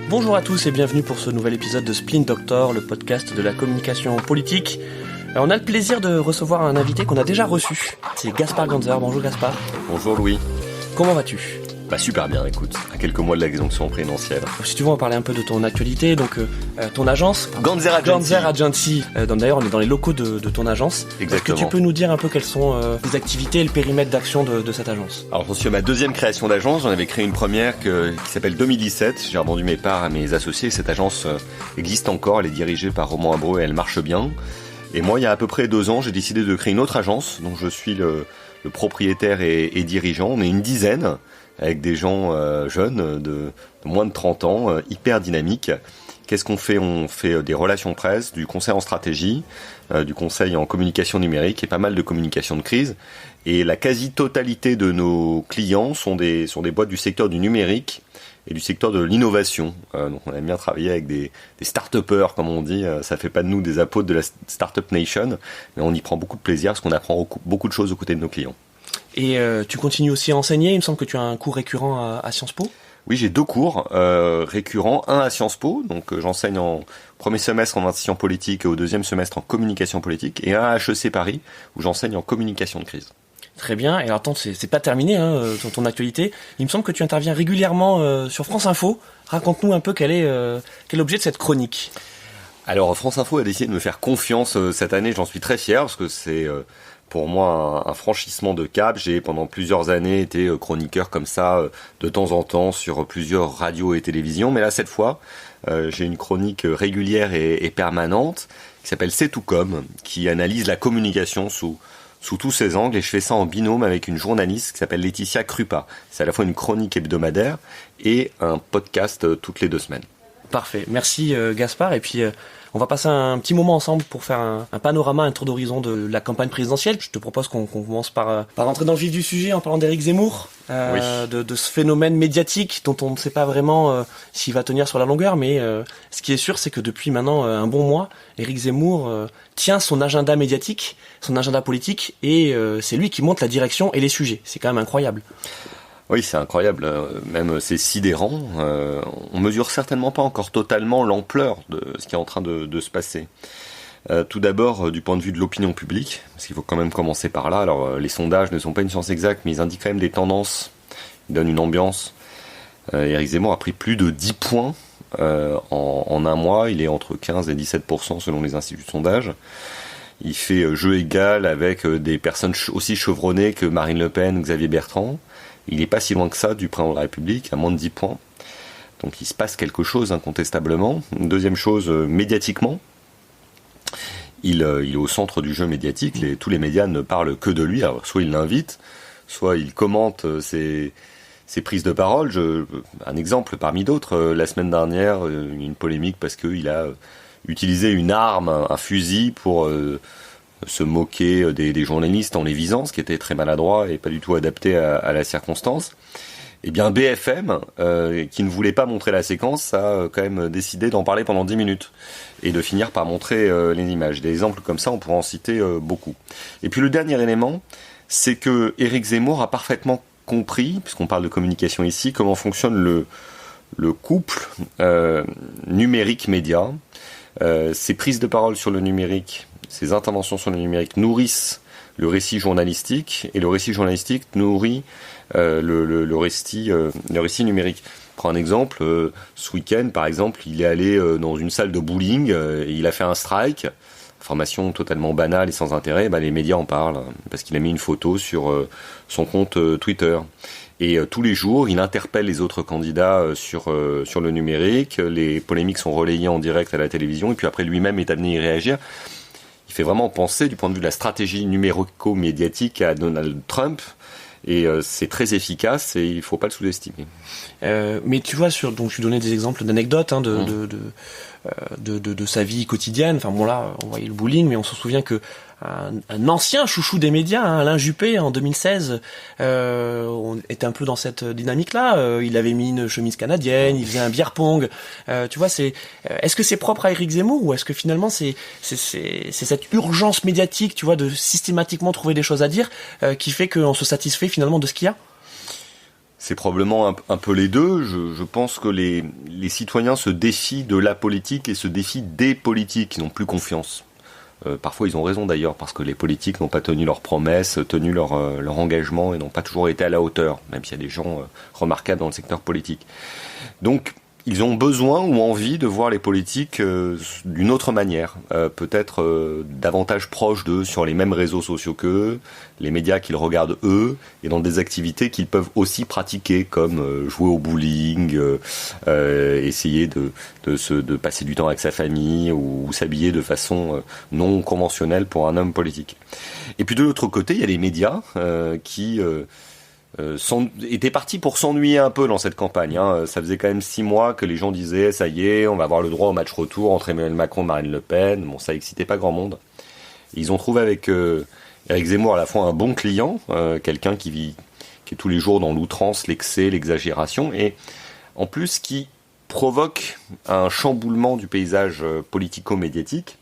Bonjour à tous et bienvenue pour ce nouvel épisode de Splint Doctor, le podcast de la communication politique. On a le plaisir de recevoir un invité qu'on a déjà reçu. C'est Gaspard Ganzer. Bonjour Gaspard. Bonjour Louis. Comment vas-tu ? Super bien, écoute, à quelques mois de l'exemption présidentielle. Si tu veux en parler un peu de ton actualité, donc ton agence Ganzer Agency. D'ailleurs, on est dans les locaux de ton agence. Exactement. Est-ce que tu peux nous dire un peu quelles sont les activités et le périmètre d'action de cette agence ? Alors j'en suis à ma deuxième création d'agence, j'en avais créé une première qui s'appelle 2017, j'ai revendu mes parts à mes associés, cette agence existe encore, elle est dirigée par Roman Abreu et elle marche bien. Et moi, il y a à peu près 2 ans, j'ai décidé de créer une autre agence, dont je suis le propriétaire et dirigeant. On est une dizaine, avec des gens jeunes de moins de 30 ans, hyper dynamiques. Qu'est-ce qu'on fait ? On fait des relations presse, du conseil en stratégie, du conseil en communication numérique et pas mal de communication de crise. Et la quasi-totalité de nos clients sont des boîtes du secteur du numérique et du secteur de l'innovation. Donc on aime bien travailler avec des start-upers, comme on dit. Ça fait pas de nous des apôtres de la Startup Nation, mais on y prend beaucoup de plaisir parce qu'on apprend beaucoup de choses aux côtés de nos clients. Et tu continues aussi à enseigner, il me semble que tu as un cours récurrent à Sciences Po ? Oui, j'ai 2 cours récurrents, un à Sciences Po, donc j'enseigne en premier semestre en institution politique et au deuxième semestre en communication politique, et un à HEC Paris, où j'enseigne en communication de crise. Très bien, et alors attends, c'est pas terminé sur ton actualité, il me semble que tu interviens régulièrement sur France Info. Raconte-nous un peu quel est l'objet de cette chronique. Alors France Info a décidé de me faire confiance cette année, j'en suis très fier, parce que c'est pour moi un franchissement de cap. J'ai pendant plusieurs années été chroniqueur comme ça, de temps en temps, sur plusieurs radios et télévisions, mais là cette fois, j'ai une chronique régulière et permanente, qui s'appelle C'est tout comme, qui analyse la communication sous tous ses angles, et je fais ça en binôme avec une journaliste qui s'appelle Laetitia Krupa. C'est à la fois une chronique hebdomadaire et un podcast toutes les 2 semaines. Parfait. Merci Gaspard, et puis on va passer un petit moment ensemble pour faire un panorama, un tour d'horizon de la campagne présidentielle. Je te propose qu'on commence par rentrer dans le vif du sujet en parlant d'Éric Zemmour, oui. de ce phénomène médiatique dont on ne sait pas vraiment s'il va tenir sur la longueur, mais ce qui est sûr, c'est que depuis maintenant un bon mois, Éric Zemmour tient son agenda médiatique, son agenda politique, et c'est lui qui monte la direction et les sujets. C'est quand même incroyable. Oui, c'est incroyable, même c'est sidérant. On mesure certainement pas encore totalement l'ampleur de ce qui est en train de se passer. Tout d'abord, du point de vue de l'opinion publique, parce qu'il faut quand même commencer par là. Alors, les sondages ne sont pas une science exacte, mais ils indiquent quand même des tendances, ils donnent une ambiance. Éric Zemmour a pris plus de 10 points en un mois. Il est entre 15 et 17% selon les instituts de sondage. Il fait jeu égal avec des personnes aussi chevronnées que Marine Le Pen, Xavier Bertrand. Il n'est pas si loin que ça du président de la République, à moins de 10 points. Donc il se passe quelque chose incontestablement. Une deuxième chose, médiatiquement, il est au centre du jeu médiatique. Tous les médias ne parlent que de lui. Alors soit il l'invite, soit il commente ses prises de parole. Un exemple parmi d'autres, la semaine dernière, une polémique parce qu'il a utilisé une arme, un fusil pour se moquer des journalistes en les visant, ce qui était très maladroit et pas du tout adapté à la circonstance. Eh bien BFM, qui ne voulait pas montrer la séquence, a quand même décidé d'en parler pendant 10 minutes et de finir par montrer les images. Des exemples comme ça, on pourrait en citer beaucoup. Et puis le dernier élément, c'est que Éric Zemmour a parfaitement compris, puisqu'on parle de communication ici, comment fonctionne le couple numérique-média. Ses prises de parole sur le numérique, ses interventions sur le numérique nourrissent le récit journalistique, et le récit journalistique nourrit le récit numérique. Prends un exemple, ce week-end par exemple, il est allé dans une salle de bowling et il a fait un strike, information totalement banale et sans intérêt, les médias en parlent, parce qu'il a mis une photo sur son compte Twitter. Et tous les jours, il interpelle les autres candidats sur le numérique, les polémiques sont relayées en direct à la télévision, et puis après lui-même est amené à y réagir. Il fait vraiment penser, du point de vue de la stratégie numérico-médiatique, à Donald Trump, et c'est très efficace, et il ne faut pas le sous-estimer. Mais tu vois, donc je lui donnais des exemples d'anecdotes de sa vie quotidienne. Enfin bon, là, on voyait le bowling, mais on se souvient que un ancien chouchou des médias, Alain Juppé, en 2016, on était un peu dans cette dynamique-là. Il avait mis une chemise canadienne, il faisait un beer pong. Tu vois, est-ce que c'est propre à Éric Zemmour, ou est-ce que finalement c'est cette urgence médiatique, tu vois, de systématiquement trouver des choses à dire, qui fait qu'on se satisfait finalement de ce qu'il y a ? C'est probablement un peu les deux. Je pense que les citoyens se défient de la politique et se défient des politiques. Ils n'ont plus confiance. Parfois ils ont raison d'ailleurs, parce que les politiques n'ont pas tenu leurs promesses, tenu leur engagement et n'ont pas toujours été à la hauteur, même s'il y a des gens remarquables dans le secteur politique. Donc ils ont besoin ou envie de voir les politiques d'une autre manière, peut-être davantage proches d'eux, sur les mêmes réseaux sociaux qu'eux, les médias qu'ils regardent eux, et dans des activités qu'ils peuvent aussi pratiquer, comme jouer au bowling, essayer de passer du temps avec sa famille, ou s'habiller de façon non conventionnelle pour un homme politique. Et puis de l'autre côté, il y a les médias qui étaient partis pour s'ennuyer un peu dans cette campagne. Ça faisait quand même 6 mois que les gens disaient ça y est, on va avoir le droit au match retour entre Emmanuel Macron et Marine Le Pen. Bon, ça excitait pas grand monde. Et ils ont trouvé avec Éric Zemmour à la fois un bon client, quelqu'un qui est tous les jours dans l'outrance, l'excès, l'exagération, et en plus qui provoque un chamboulement du paysage politico-médiatique,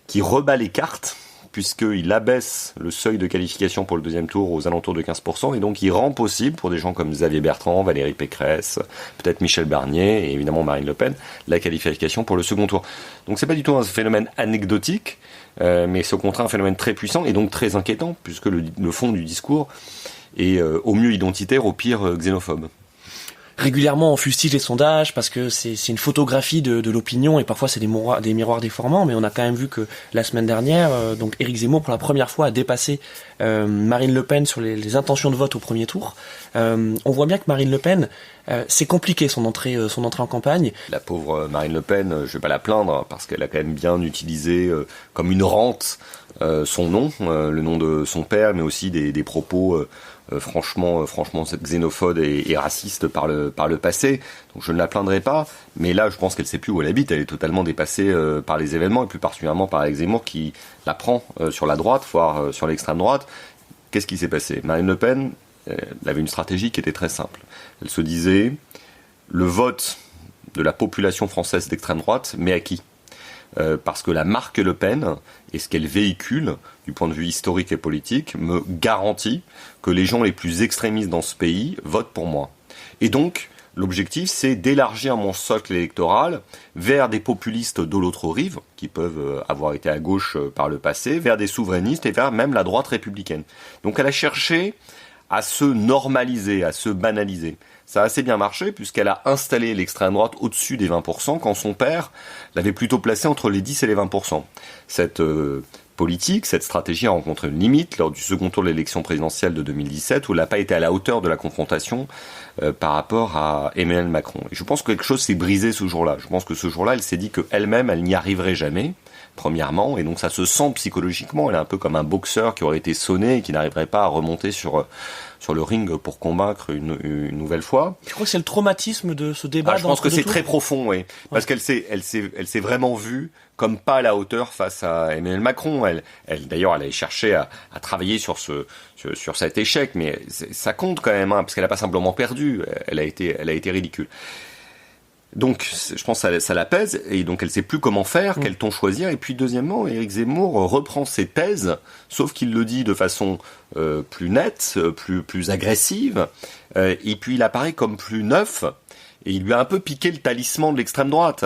qui rebat les cartes, puisqu'il abaisse le seuil de qualification pour le deuxième tour aux alentours de 15%, et donc il rend possible pour des gens comme Xavier Bertrand, Valérie Pécresse, peut-être Michel Barnier, et évidemment Marine Le Pen, la qualification pour le second tour. Donc c'est pas du tout un phénomène anecdotique, mais c'est au contraire un phénomène très puissant, et donc très inquiétant, puisque le fond du discours est au mieux identitaire, au pire xénophobe. Régulièrement on fustige les sondages parce que c'est une photographie de l'opinion, et parfois c'est des miroirs déformants, mais on a quand même vu que la semaine dernière, donc Éric Zemmour pour la première fois a dépassé Marine Le Pen sur les intentions de vote au premier tour. On voit bien que Marine Le Pen, c'est compliqué son entrée en campagne. La pauvre Marine Le Pen, je vais pas la plaindre, parce qu'elle a quand même bien utilisé comme une rente son nom, le nom de son père, mais aussi des propos franchement xénophobes et racistes par le passé. Donc je ne la plaindrai pas, mais là je pense qu'elle sait plus où elle habite. Elle est totalement dépassée par les événements, et plus particulièrement par Éric Zemmour qui la prend sur la droite, voire sur l'extrême droite. Qu'est-ce qui s'est passé ? Marine Le Pen, elle avait une stratégie qui était très simple. Elle se disait, le vote de la population française d'extrême droite, mais à qui ? Parce que la marque Le Pen et ce qu'elle véhicule du point de vue historique et politique me garantit que les gens les plus extrémistes dans ce pays votent pour moi. Et donc, l'objectif, c'est d'élargir mon socle électoral vers des populistes de l'autre rive, qui peuvent avoir été à gauche par le passé, vers des souverainistes et vers même la droite républicaine. Donc elle a cherché à se normaliser, à se banaliser. Ça a assez bien marché, puisqu'elle a installé l'extrême droite au-dessus des 20%, quand son père l'avait plutôt placé entre les 10 et les 20%. Cette politique, cette stratégie a rencontré une limite lors du second tour de l'élection présidentielle de 2017, où elle n'a pas été à la hauteur de la confrontation par rapport à Emmanuel Macron. Et je pense que quelque chose s'est brisé ce jour-là. Je pense que ce jour-là, elle s'est dit qu'elle-même, elle n'y arriverait jamais, premièrement, et donc ça se sent psychologiquement. Elle est un peu comme un boxeur qui aurait été sonné et qui n'arriverait pas à remonter sur le ring pour combattre une nouvelle fois. Je crois que c'est le traumatisme de ce débat. Je pense que c'est très profond, oui. Parce qu'elle s'est vraiment vue comme pas à la hauteur face à Emmanuel Macron. Elle d'ailleurs, elle a cherché à travailler sur cet échec, mais ça compte quand même, parce qu'elle a pas simplement perdu. Elle a été ridicule. Donc, je pense que ça l'apaise, et donc elle sait plus comment faire, quel ton choisir. Et puis, deuxièmement, Éric Zemmour reprend ses thèses, sauf qu'il le dit de façon plus nette, plus agressive, et puis il apparaît comme plus neuf, et il lui a un peu piqué le talisman de l'extrême droite.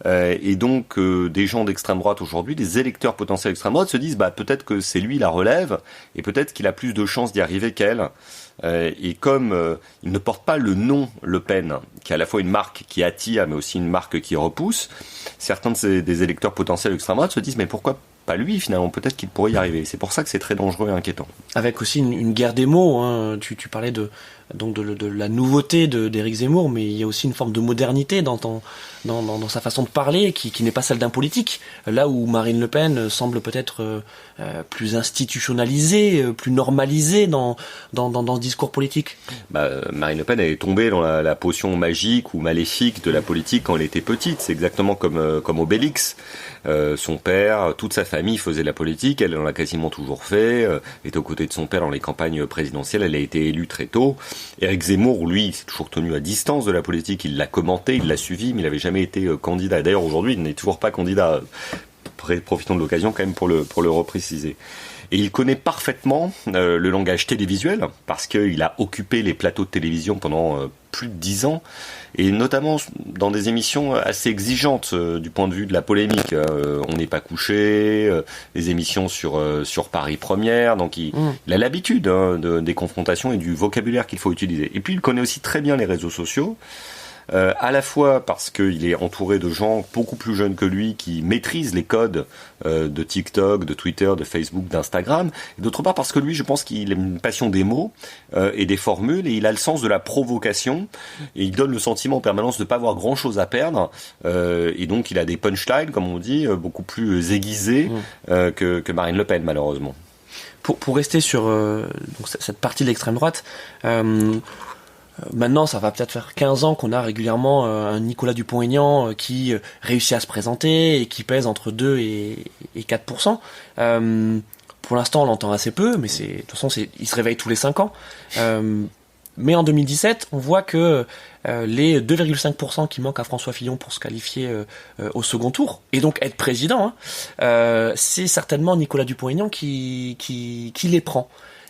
Et donc, des gens d'extrême droite aujourd'hui, des électeurs potentiels d'extrême droite, se disent peut-être que c'est lui la relève, et peut-être qu'il a plus de chances d'y arriver qu'elle. Et comme il ne porte pas le nom Le Pen, qui est à la fois une marque qui attire, mais aussi une marque qui repousse, certains des électeurs potentiels d'extrême droite se disent mais pourquoi pas lui finalement, peut-être qu'il pourrait y arriver. C'est pour ça que c'est très dangereux et inquiétant. Avec aussi une guerre des mots, hein. Tu parlais de la nouveauté d'Éric Zemmour, mais il y a aussi une forme de modernité dans sa façon de parler qui n'est pas celle d'un politique. Là où Marine Le Pen semble peut-être plus institutionnalisée, plus normalisée dans ce discours politique. Marine Le Pen elle est tombée dans la potion magique ou maléfique de la politique quand elle était petite. C'est exactement comme Obélix. Son père, toute sa famille faisait de la politique, elle en a quasiment toujours fait, était aux côtés de son père dans les campagnes présidentielles, elle a été élue très tôt. Éric Zemmour, lui, s'est toujours tenu à distance de la politique, il l'a commenté, il l'a suivi, mais il n'avait jamais été candidat. D'ailleurs, aujourd'hui, il n'est toujours pas candidat. Profitons de l'occasion quand même pour le repréciser. Et il connaît parfaitement le langage télévisuel, parce qu'il a occupé les plateaux de télévision pendant plus de 10 ans, et notamment dans des émissions assez exigeantes du point de vue de la polémique. On n'est pas couché, des émissions sur Paris Première, donc il a l'habitude des confrontations et du vocabulaire qu'il faut utiliser. Et puis il connaît aussi très bien les réseaux sociaux, à la fois parce qu'il est entouré de gens beaucoup plus jeunes que lui qui maîtrisent les codes de TikTok, de Twitter, de Facebook, d'Instagram, et d'autre part parce que lui, je pense qu'il a une passion des mots et des formules, et il a le sens de la provocation, et il donne le sentiment en permanence de ne pas avoir grand-chose à perdre, et donc il a des punchlines, comme on dit, beaucoup plus aiguisés que Marine Le Pen, malheureusement. Pour rester sur donc cette partie de l'extrême droite, maintenant, ça va peut-être faire 15 ans qu'on a régulièrement un Nicolas Dupont-Aignan qui réussit à se présenter et qui pèse entre 2 et 4%. Pour l'instant, on l'entend assez peu, mais de toute façon, il se réveille tous les 5 ans. Mais en 2017, on voit que les 2,5% qui manquent à François Fillon pour se qualifier au second tour, et donc être président, c'est certainement Nicolas Dupont-Aignan qui les prend.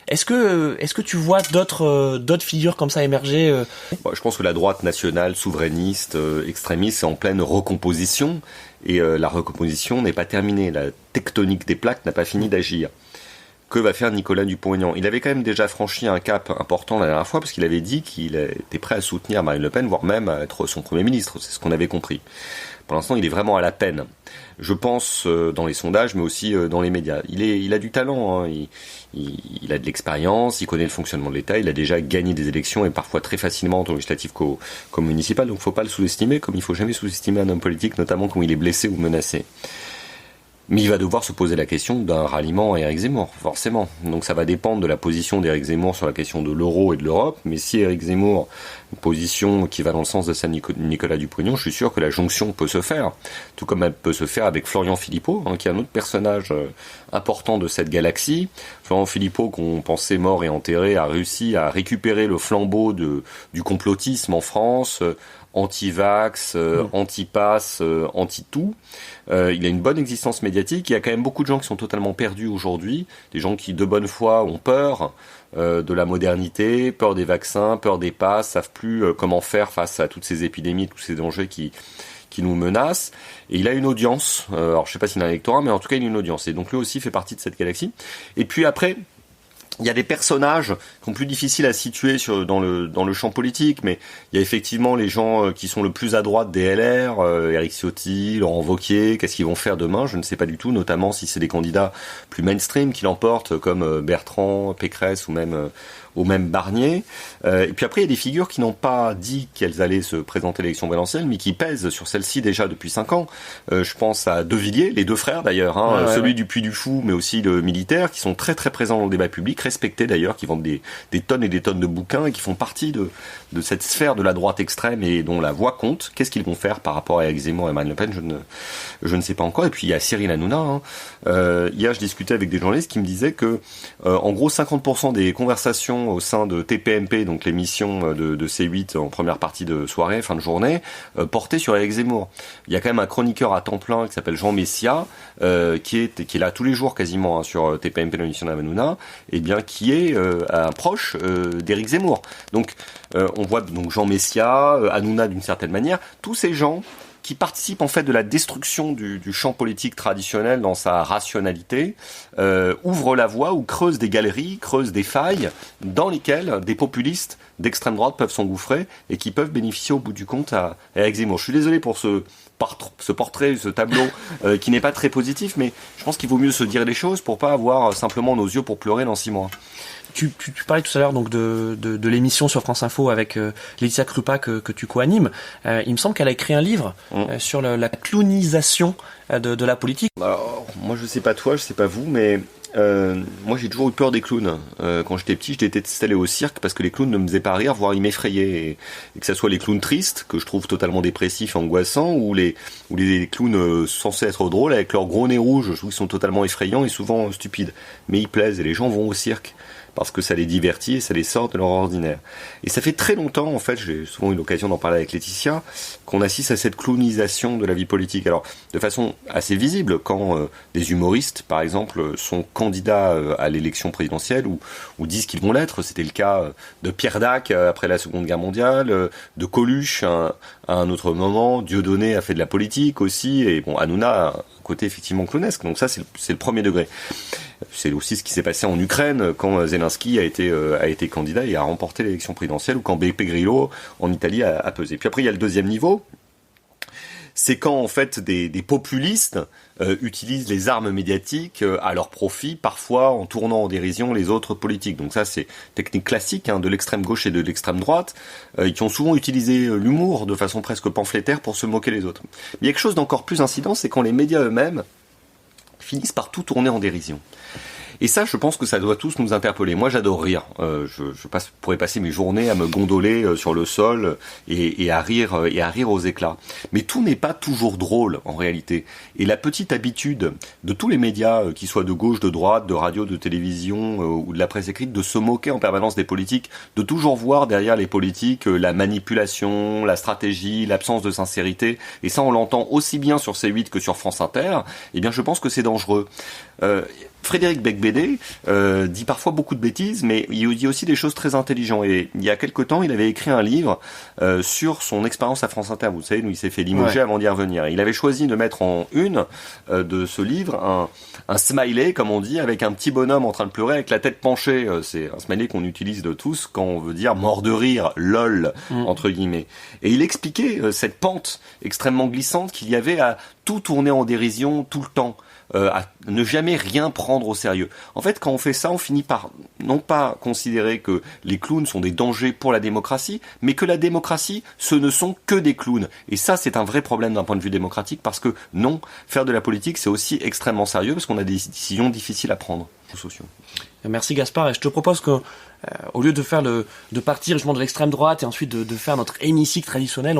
Est-ce que tu vois d'autres figures comme ça émerger Je pense que la droite nationale, souverainiste, extrémiste est en pleine recomposition, et la recomposition n'est pas terminée. La tectonique des plaques n'a pas fini d'agir. Que va faire Nicolas Dupont-Aignan ? Il avait quand même déjà franchi un cap important la dernière fois, parce qu'il avait dit qu'il était prêt à soutenir Marine Le Pen, voire même à être son Premier ministre. C'est ce qu'on avait compris. Pour l'instant, il est vraiment à la peine. Je pense dans les sondages, mais aussi dans les médias. Il a du talent, il a de l'expérience, il connaît le fonctionnement de l'État, il a déjà gagné des élections, et parfois très facilement en législatif qu'au municipal, donc il ne faut pas le sous-estimer, comme il ne faut jamais sous-estimer un homme politique, notamment quand il est blessé ou menacé. Mais il va devoir se poser la question d'un ralliement à Éric Zemmour, forcément. Donc ça va dépendre de la position d'Éric Zemmour sur la question de l'euro et de l'Europe. Mais si Éric Zemmour, une position qui va dans le sens de celle de Nicolas Dupont-Aignan, je suis sûr que la jonction peut se faire. Tout comme elle peut se faire avec Florian Philippot, qui est un autre personnage important de cette galaxie. Florian Philippot, qu'on pensait mort et enterré, a réussi à récupérer le flambeau du complotisme en France, anti-vax, anti-pass, anti-tout. Il a une bonne existence médiatique. Il y a quand même beaucoup de gens qui sont totalement perdus aujourd'hui, des gens qui de bonne foi ont peur de la modernité, peur des vaccins, peur des passes, savent plus comment faire face à toutes ces épidémies, tous ces dangers qui nous menacent. Et il a une audience, alors je sais pas s'il a un électorat, mais en tout cas il a une audience, et donc lui aussi fait partie de cette galaxie. Et puis après, il y a des personnages qui sont plus difficiles à situer dans le champ politique, mais il y a effectivement les gens qui sont le plus à droite des LR, Éric Ciotti, Laurent Wauquiez. Qu'est-ce qu'ils vont faire demain ? Je ne sais pas du tout, notamment si c'est des candidats plus mainstream qui l'emportent, comme Bertrand, Pécresse ou même Barnier. Et puis après, il y a des figures qui n'ont pas dit qu'elles allaient se présenter à l'élection présidentielle, mais qui pèsent sur celle-ci déjà depuis 5 ans. Je pense à De Villiers, les deux frères d'ailleurs, celui du Puy du Fou, mais aussi le militaire, qui sont très très présents dans le débat public, respectés d'ailleurs, qui vendent des tonnes et des tonnes de bouquins, et qui font partie de cette sphère de la droite extrême et dont la voix compte. Qu'est-ce qu'ils vont faire par rapport à Éric Zemmour et Marine Le Pen ? Je ne sais pas encore. Et puis il y a Cyril Hanouna. Hier, je discutais avec des journalistes qui me disaient que, en gros, 50% des conversations au sein de TPMP, donc l'émission de C8 en première partie de soirée, fin de journée, portaient sur Éric Zemmour. Il y a quand même un chroniqueur à temps plein qui s'appelle Jean Messia, qui est là tous les jours quasiment sur TPMP, l'émission d'Hanouna, et bien qui est un proche d'Éric Zemmour. Donc on voit donc Jean Messia, Hanouna d'une certaine manière, tous ces gens qui participent en fait de la destruction du champ politique traditionnel dans sa rationalité, ouvrent la voie ou creusent des galeries, creusent des failles dans lesquelles des populistes d'extrême droite peuvent s'engouffrer et qui peuvent bénéficier au bout du compte à Éric Zemmour. Je suis désolé pour ce portrait, ce tableau qui n'est pas très positif, mais je pense qu'il vaut mieux se dire les choses pour pas avoir simplement nos yeux pour pleurer dans 6 mois. Tu parlais tout à l'heure donc de l'émission sur France Info avec Laetitia Krupa que tu co-animes. Il me semble qu'elle a écrit un livre sur la clownisation de la politique. Alors, moi je sais pas toi, je sais pas vous, mais moi j'ai toujours eu peur des clowns. Quand j'étais petit, je détestais aller au cirque parce que les clowns ne me faisaient pas rire, voire ils m'effrayaient. Et que ça soit les clowns tristes, que je trouve totalement dépressifs et angoissants, ou les clowns censés être drôles avec leur gros nez rouge, je trouve qu'ils sont totalement effrayants et souvent stupides. Mais ils plaisent et les gens vont au cirque. parce que ça les divertit et ça les sort de leur ordinaire. Et ça fait très longtemps, en fait, j'ai souvent eu l'occasion d'en parler avec Laetitia, qu'on assiste à cette clownisation de la vie politique. Alors, de façon assez visible, quand des humoristes, par exemple, sont candidats à l'élection présidentielle ou disent qu'ils vont l'être. C'était le cas de Pierre Dac après la Seconde Guerre mondiale, de Coluche à un autre moment, Dieudonné a fait de la politique aussi, et bon, Hanouna a un côté effectivement clownesque. Donc ça, c'est le premier degré. C'est aussi ce qui s'est passé en Ukraine quand Zelensky a été candidat et a remporté l'élection présidentielle, ou quand Beppe Grillo en Italie a pesé. Puis après, il y a le deuxième niveau. C'est quand en fait des populistes utilisent les armes médiatiques à leur profit, parfois en tournant en dérision les autres politiques. Donc ça, c'est technique classique de l'extrême gauche et de l'extrême droite, qui ont souvent utilisé l'humour de façon presque pamphlétaire pour se moquer les autres. Mais il y a quelque chose d'encore plus incident, c'est quand les médias eux-mêmes finissent par tout tourner en dérision. Et ça, je pense que ça doit tous nous interpeller. Moi, j'adore rire. Je pourrais passer mes journées à me gondoler sur le sol et à rire aux éclats. Mais tout n'est pas toujours drôle, en réalité. Et la petite habitude de tous les médias, qu'ils soient de gauche, de droite, de radio, de télévision ou de la presse écrite, de se moquer en permanence des politiques, de toujours voir derrière les politiques la manipulation, la stratégie, l'absence de sincérité. Et ça, on l'entend aussi bien sur C8 que sur France Inter. Eh bien, je pense que c'est dangereux. Frédéric Becbédé dit parfois beaucoup de bêtises, mais il dit aussi des choses très intelligentes. Et il y a quelque temps, il avait écrit un livre sur son expérience à France Inter. Vous savez, où il s'est fait limoger avant d'y revenir. Il avait choisi de mettre en une de ce livre un smiley, comme on dit, avec un petit bonhomme en train de pleurer avec la tête penchée. C'est un smiley qu'on utilise de tous quand on veut dire mort de rire, lol, entre guillemets. Et il expliquait cette pente extrêmement glissante qu'il y avait à tout tourner en dérision tout le temps. À ne jamais rien prendre au sérieux. En fait, quand on fait ça, on finit par non pas considérer que les clowns sont des dangers pour la démocratie, mais que la démocratie, ce ne sont que des clowns. Et ça, c'est un vrai problème d'un point de vue démocratique, parce que non, faire de la politique, c'est aussi extrêmement sérieux, parce qu'on a des décisions difficiles à prendre. Sociaux. Merci Gaspard, et je te propose que au lieu de partir justement de l'extrême droite et ensuite de faire notre hémicycle traditionnel,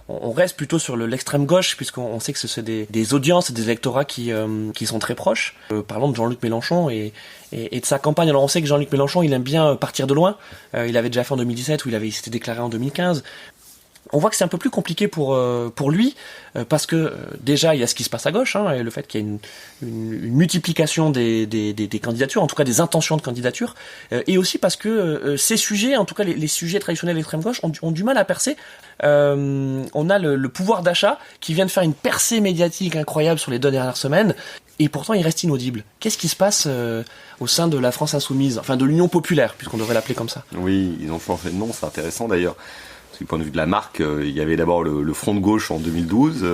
on reste plutôt sur l'extrême gauche, puisqu'on sait que c'est des audiences et des électorats qui sont très proches. Parlons de Jean-Luc Mélenchon et de sa campagne. Alors on sait que Jean-Luc Mélenchon, il aime bien partir de loin. Il avait déjà fait en 2017, où il s'était déclaré en 2015. On voit que c'est un peu plus compliqué pour lui, parce que déjà il y a ce qui se passe à gauche, et le fait qu'il y ait une multiplication des candidatures, en tout cas des intentions de candidature, et aussi parce que ces sujets, en tout cas les sujets traditionnels d'extrême gauche, ont du mal à percer. On a le pouvoir d'achat qui vient de faire une percée médiatique incroyable sur les 2 dernières semaines, et pourtant il reste inaudible. Qu'est-ce qui se passe au sein de la France insoumise, enfin de l'Union populaire, puisqu'on devrait l'appeler comme ça? Oui, ils ont changé de nom, c'est intéressant d'ailleurs. Du point de vue de la marque, il y avait d'abord le Front de gauche en 2012,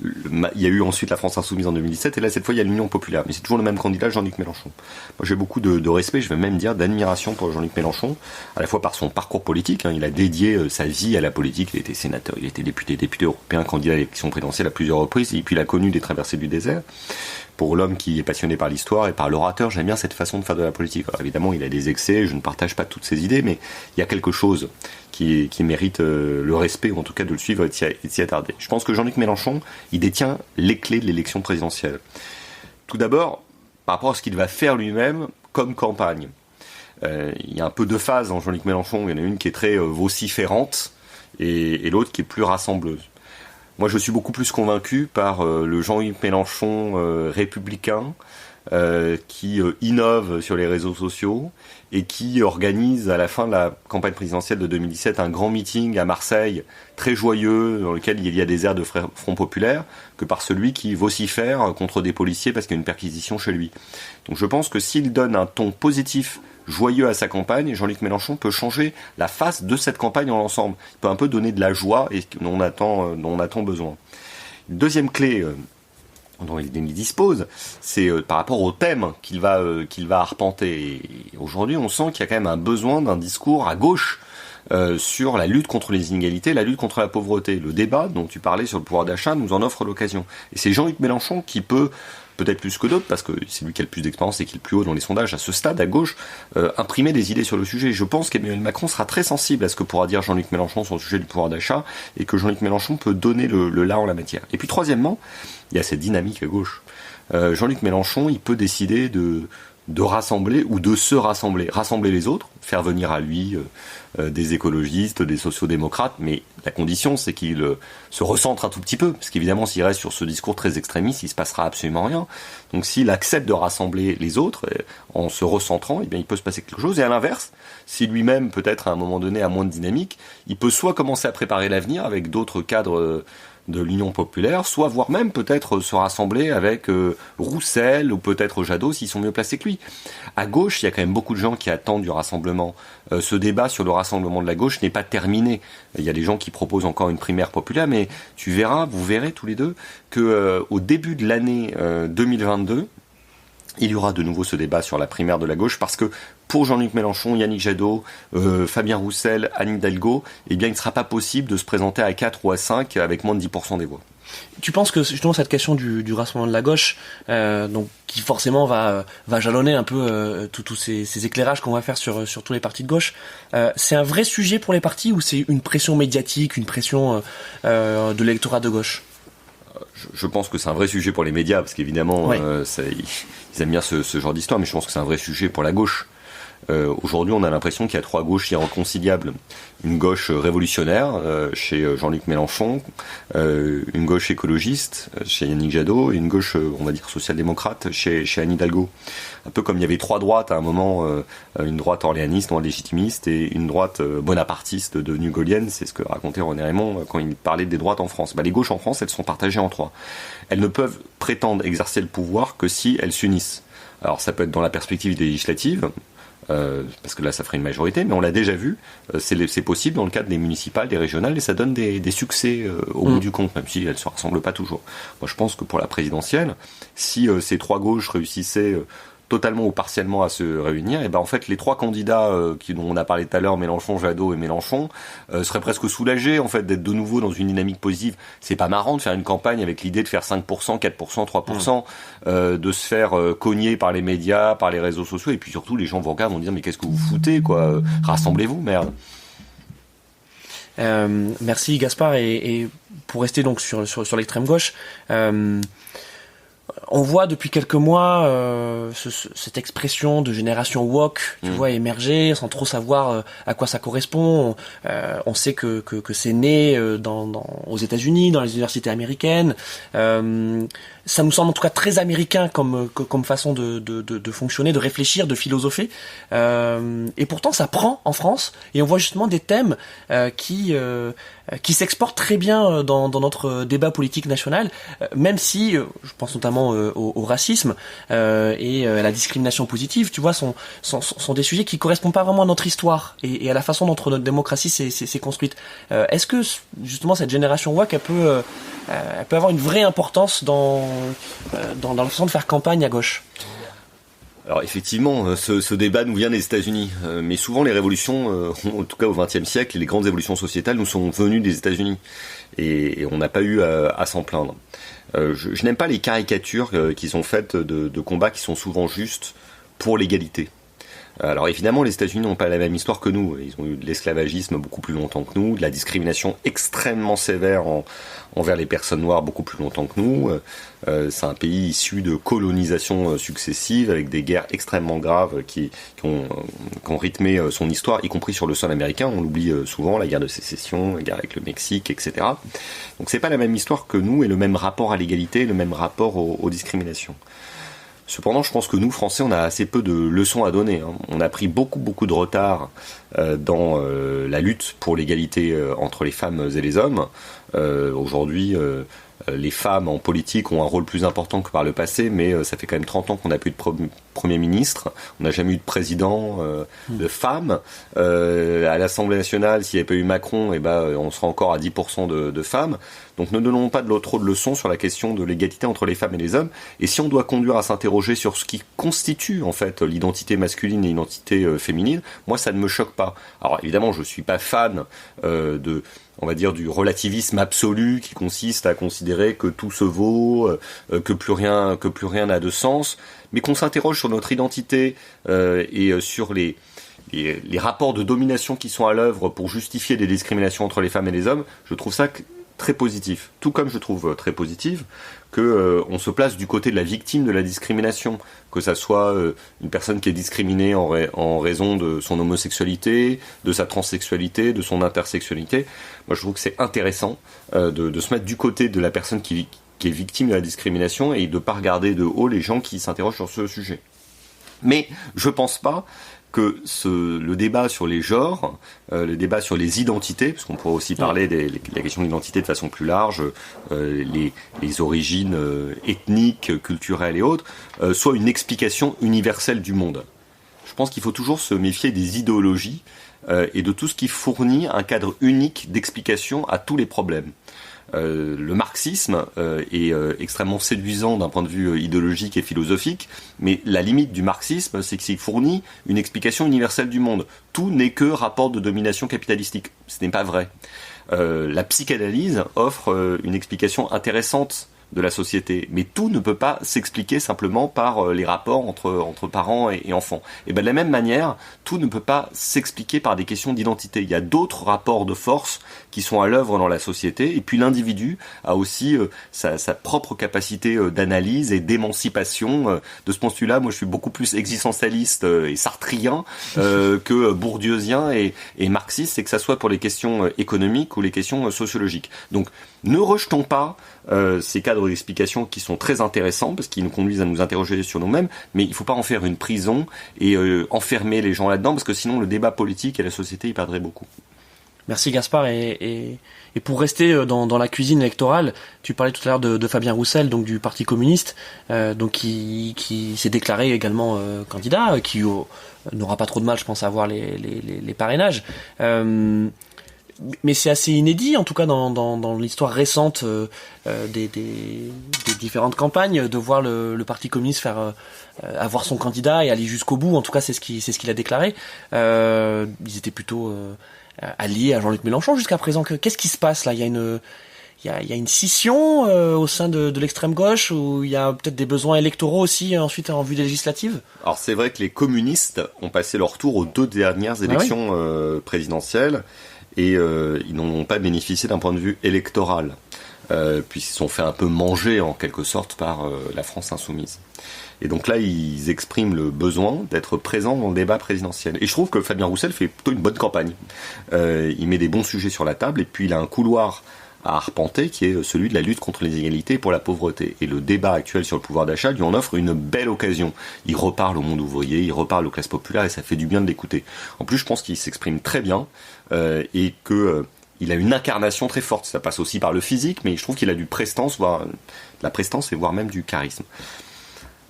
il y a eu ensuite la France insoumise en 2017, et là cette fois il y a l'Union populaire. Mais c'est toujours le même candidat, Jean-Luc Mélenchon. Moi j'ai beaucoup de respect, je vais même dire d'admiration pour Jean-Luc Mélenchon, à la fois par son parcours politique, il a dédié sa vie à la politique, il était sénateur, il était député européen, candidat à l'élection présidentielle à plusieurs reprises, et puis il a connu des traversées du désert. Pour l'homme qui est passionné par l'histoire et par l'orateur, j'aime bien cette façon de faire de la politique. Alors évidemment, il a des excès, je ne partage pas toutes ses idées, mais il y a quelque chose qui mérite le respect, ou en tout cas de le suivre et de s'y attarder. Je pense que Jean-Luc Mélenchon, il détient les clés de l'élection présidentielle. Tout d'abord, par rapport à ce qu'il va faire lui-même comme campagne. Il y a un peu deux phases en Jean-Luc Mélenchon. Il y en a une qui est très vociférante et l'autre qui est plus rassembleuse. Moi, je suis beaucoup plus convaincu par le Jean-Luc Mélenchon républicain qui innove sur les réseaux sociaux et qui organise à la fin de la campagne présidentielle de 2017 un grand meeting à Marseille, très joyeux, dans lequel il y a des airs de Front populaire, que par celui qui vocifère contre des policiers parce qu'il y a une perquisition chez lui. Donc je pense que s'il donne un ton positif, joyeux à sa campagne, Jean-Luc Mélenchon peut changer la face de cette campagne en l'ensemble. Il peut un peu donner de la joie et dont on attend besoin. Deuxième clé dont il dispose, c'est par rapport au thème qu'il va arpenter. Et aujourd'hui, on sent qu'il y a quand même un besoin d'un discours à gauche sur la lutte contre les inégalités, la lutte contre la pauvreté. Le débat dont tu parlais sur le pouvoir d'achat nous en offre l'occasion. Et c'est Jean-Luc Mélenchon qui peut, peut-être plus que d'autres, parce que c'est lui qui a le plus d'expérience et qui est le plus haut dans les sondages à ce stade, à gauche, imprimer des idées sur le sujet. Et je pense qu'Emmanuel Macron sera très sensible à ce que pourra dire Jean-Luc Mélenchon sur le sujet du pouvoir d'achat, et que Jean-Luc Mélenchon peut donner le là en la matière. Et puis troisièmement, il y a cette dynamique à gauche. Jean-Luc Mélenchon, il peut décider de de rassembler ou de se rassembler. Rassembler les autres, faire venir à lui des écologistes, des sociodémocrates, mais la condition c'est qu'il se recentre un tout petit peu, parce qu'évidemment s'il reste sur ce discours très extrémiste, il se passera absolument rien. Donc s'il accepte de rassembler les autres, en se recentrant, eh bien, il peut se passer quelque chose. Et à l'inverse, si lui-même peut-être à un moment donné a moins de dynamique, il peut soit commencer à préparer l'avenir avec d'autres cadres de l'Union populaire, soit voire même peut-être se rassembler avec Roussel ou peut-être Jadot s'ils sont mieux placés que lui. À gauche, il y a quand même beaucoup de gens qui attendent du rassemblement. Ce débat sur le rassemblement de la gauche n'est pas terminé. Il y a des gens qui proposent encore une primaire populaire, mais vous verrez tous les deux que au début de l'année 2022, il y aura de nouveau ce débat sur la primaire de la gauche, parce que pour Jean-Luc Mélenchon, Yannick Jadot, Fabien Roussel, Anne Hidalgo, eh bien, il ne sera pas possible de se présenter à 4 ou à 5 avec moins de 10% des voix. Tu penses que justement cette question du rassemblement de la gauche, donc qui forcément va jalonner un peu tous ces éclairages qu'on va faire sur tous les partis de gauche, c'est un vrai sujet pour les partis, ou c'est une pression médiatique, une pression de l'électorat de gauche? Je pense que c'est un vrai sujet pour les médias, parce qu'évidemment, ouais. Ils aiment bien ce genre d'histoire, mais je pense que c'est un vrai sujet pour la gauche. Aujourd'hui, on a l'impression qu'il y a 3 gauches irréconciliables. Une gauche révolutionnaire chez Jean-Luc Mélenchon, une gauche écologiste chez Yannick Jadot, et une gauche, on va dire, social-démocrate chez Anne Hidalgo. Un peu comme il y avait 3 droites à un moment, une droite orléaniste, non légitimiste, et une droite bonapartiste devenue gaulienne. C'est ce que racontait René Raymond quand il parlait des droites en France. Les gauches en France, elles sont partagées en 3. Elles ne peuvent prétendre exercer le pouvoir que si elles s'unissent. Alors ça peut être dans la perspective des législatives, parce que là ça ferait une majorité, mais on l'a déjà vu, c'est possible dans le cadre des municipales, des régionales, et ça donne des succès au bout du compte, même si elles ne se rassemblent pas toujours. Moi je pense que pour la présidentielle, si ces 3 gauches réussissaient totalement ou partiellement à se réunir, et ben en fait les 3 candidats dont on a parlé tout à l'heure, Mélenchon, Jadot et Mélenchon, seraient presque soulagés en fait d'être de nouveau dans une dynamique positive. C'est pas marrant de faire une campagne avec l'idée de faire 5%, 4%, 3%, de se faire cogner par les médias, par les réseaux sociaux, et puis surtout les gens vous regardent, vont dire mais qu'est-ce que vous foutez quoi, rassemblez-vous merde. Merci Gaspard, et pour rester donc sur l'extrême gauche, on voit depuis quelques mois cette expression de génération woke, tu vois, émerger sans trop savoir à quoi ça correspond. On sait que c'est né aux États-Unis, dans les universités américaines. Ça nous semble en tout cas très américain comme façon de fonctionner, de réfléchir, de philosopher. Et pourtant, ça prend en France, et on voit justement des thèmes qui s'exportent très bien dans notre débat politique national, même si, je pense notamment au racisme et à la discrimination positive, tu vois, sont des sujets qui correspondent pas vraiment à notre histoire et à la façon dont notre démocratie s'est construite. Est-ce que justement cette génération woke, elle peut avoir une vraie importance dans la façon de faire campagne à gauche? Alors effectivement, ce débat nous vient des États-Unis, mais souvent les révolutions, en tout cas au XXe siècle, les grandes évolutions sociétales nous sont venues des États-Unis, et on n'a pas eu à s'en plaindre. Je n'aime pas les caricatures qui sont faites de combats qui sont souvent justes pour l'égalité. Alors évidemment, les États-Unis n'ont pas la même histoire que nous. Ils ont eu de l'esclavagisme beaucoup plus longtemps que nous, de la discrimination extrêmement sévère envers les personnes noires beaucoup plus longtemps que nous. C'est un pays issu de colonisations successives, avec des guerres extrêmement graves qui ont rythmé son histoire, y compris sur le sol américain. On l'oublie souvent, la guerre de sécession, la guerre avec le Mexique, etc. Donc c'est pas la même histoire que nous, et le même rapport à l'égalité, le même rapport aux discriminations. Cependant, je pense que nous, Français, on a assez peu de leçons à donner. On a pris beaucoup de retard dans la lutte pour l'égalité entre les femmes et les hommes. Aujourd'hui, les femmes en politique ont un rôle plus important que par le passé, mais ça fait quand même 30 ans qu'on n'a plus de Premier ministre, on n'a jamais eu de président de femme. À l'Assemblée nationale, s'il n'y avait pas eu Macron, on sera encore à 10% de femmes. Donc ne donnons pas trop de leçons sur la question de l'égalité entre les femmes et les hommes. Et si on doit conduire à s'interroger sur ce qui constitue en fait l'identité masculine et l'identité féminine, moi ça ne me choque pas. Alors évidemment, je suis pas fan on va dire du relativisme absolu qui consiste à considérer que tout se vaut, que plus rien n'a de sens, mais qu'on s'interroge sur notre identité et sur les rapports de domination qui sont à l'œuvre pour justifier des discriminations entre les femmes et les hommes. Je trouve ça très positif. Tout comme je trouve très positif que on se place du côté de la victime de la discrimination, que ça soit une personne qui est discriminée en raison de son homosexualité, de sa transsexualité, de son intersexualité. Moi, je trouve que c'est intéressant de se mettre du côté de la personne qui est victime de la discrimination et de pas regarder de haut les gens qui s'interrogent sur ce sujet. Mais je pense pas que le débat sur les genres, le débat sur les identités, parce qu'on pourrait aussi parler de la question de l'identité de façon plus large, les origines ethniques, culturelles et autres, soit une explication universelle du monde. Je pense qu'il faut toujours se méfier des idéologies et de tout ce qui fournit un cadre unique d'explication à tous les problèmes. Le marxisme est extrêmement séduisant d'un point de vue idéologique et philosophique, mais la limite du marxisme, c'est qu'il fournit une explication universelle du monde. Tout n'est que rapport de domination capitalistique. Ce n'est pas vrai. La psychanalyse offre une explication intéressante de la société, mais tout ne peut pas s'expliquer simplement par les rapports entre parents et enfants. Et ben de la même manière, tout ne peut pas s'expliquer par des questions d'identité. Il y a d'autres rapports de force qui sont à l'œuvre dans la société, et puis l'individu a aussi sa propre capacité d'analyse et d'émancipation. De ce point de vue-là, moi je suis beaucoup plus existentialiste et sartrien que bourdieusien et marxiste, et que ça soit pour les questions économiques ou les questions sociologiques. Donc ne rejetons pas ces cadres d'explication qui sont très intéressants parce qu'ils nous conduisent à nous interroger sur nous-mêmes, mais il ne faut pas en faire une prison et enfermer les gens là-dedans, parce que sinon le débat politique et la société y perdraient beaucoup. Merci Gaspard, et pour rester dans la cuisine électorale, tu parlais tout à l'heure de Fabien Roussel, donc du Parti communiste, donc qui s'est déclaré également candidat, qui n'aura pas trop de mal, je pense, à avoir les parrainages. Mais c'est assez inédit, en tout cas dans l'histoire récente des différentes campagnes, de voir le Parti communiste faire avoir son candidat et aller jusqu'au bout. En tout cas, c'est ce qu'il a déclaré. Ils étaient plutôt alliés à Jean-Luc Mélenchon jusqu'à présent. Qu'est-ce qui se passe là ? Il y a une scission au sein de l'extrême gauche, où il y a peut-être des besoins électoraux aussi ensuite en vue des législatives. Alors c'est vrai que les communistes ont passé leur tour aux 2 dernières élections présidentielles. Et ils n'ont pas bénéficié d'un point de vue électoral, puisqu'ils se sont fait un peu manger en quelque sorte par la France insoumise. Et donc là, ils expriment le besoin d'être présents dans le débat présidentiel. Et je trouve que Fabien Roussel fait plutôt une bonne campagne. Il met des bons sujets sur la table, et puis il a un couloir à arpenter qui est celui de la lutte contre les inégalités et pour la pauvreté. Et le débat actuel sur le pouvoir d'achat lui en offre une belle occasion. Il reparle au monde ouvrier, il reparle aux classes populaires, et ça fait du bien de l'écouter. En plus, je pense qu'il s'exprime très bien et que il a une incarnation très forte. Ça passe aussi par le physique, mais je trouve qu'il a du prestance, voire de la prestance et voire même du charisme.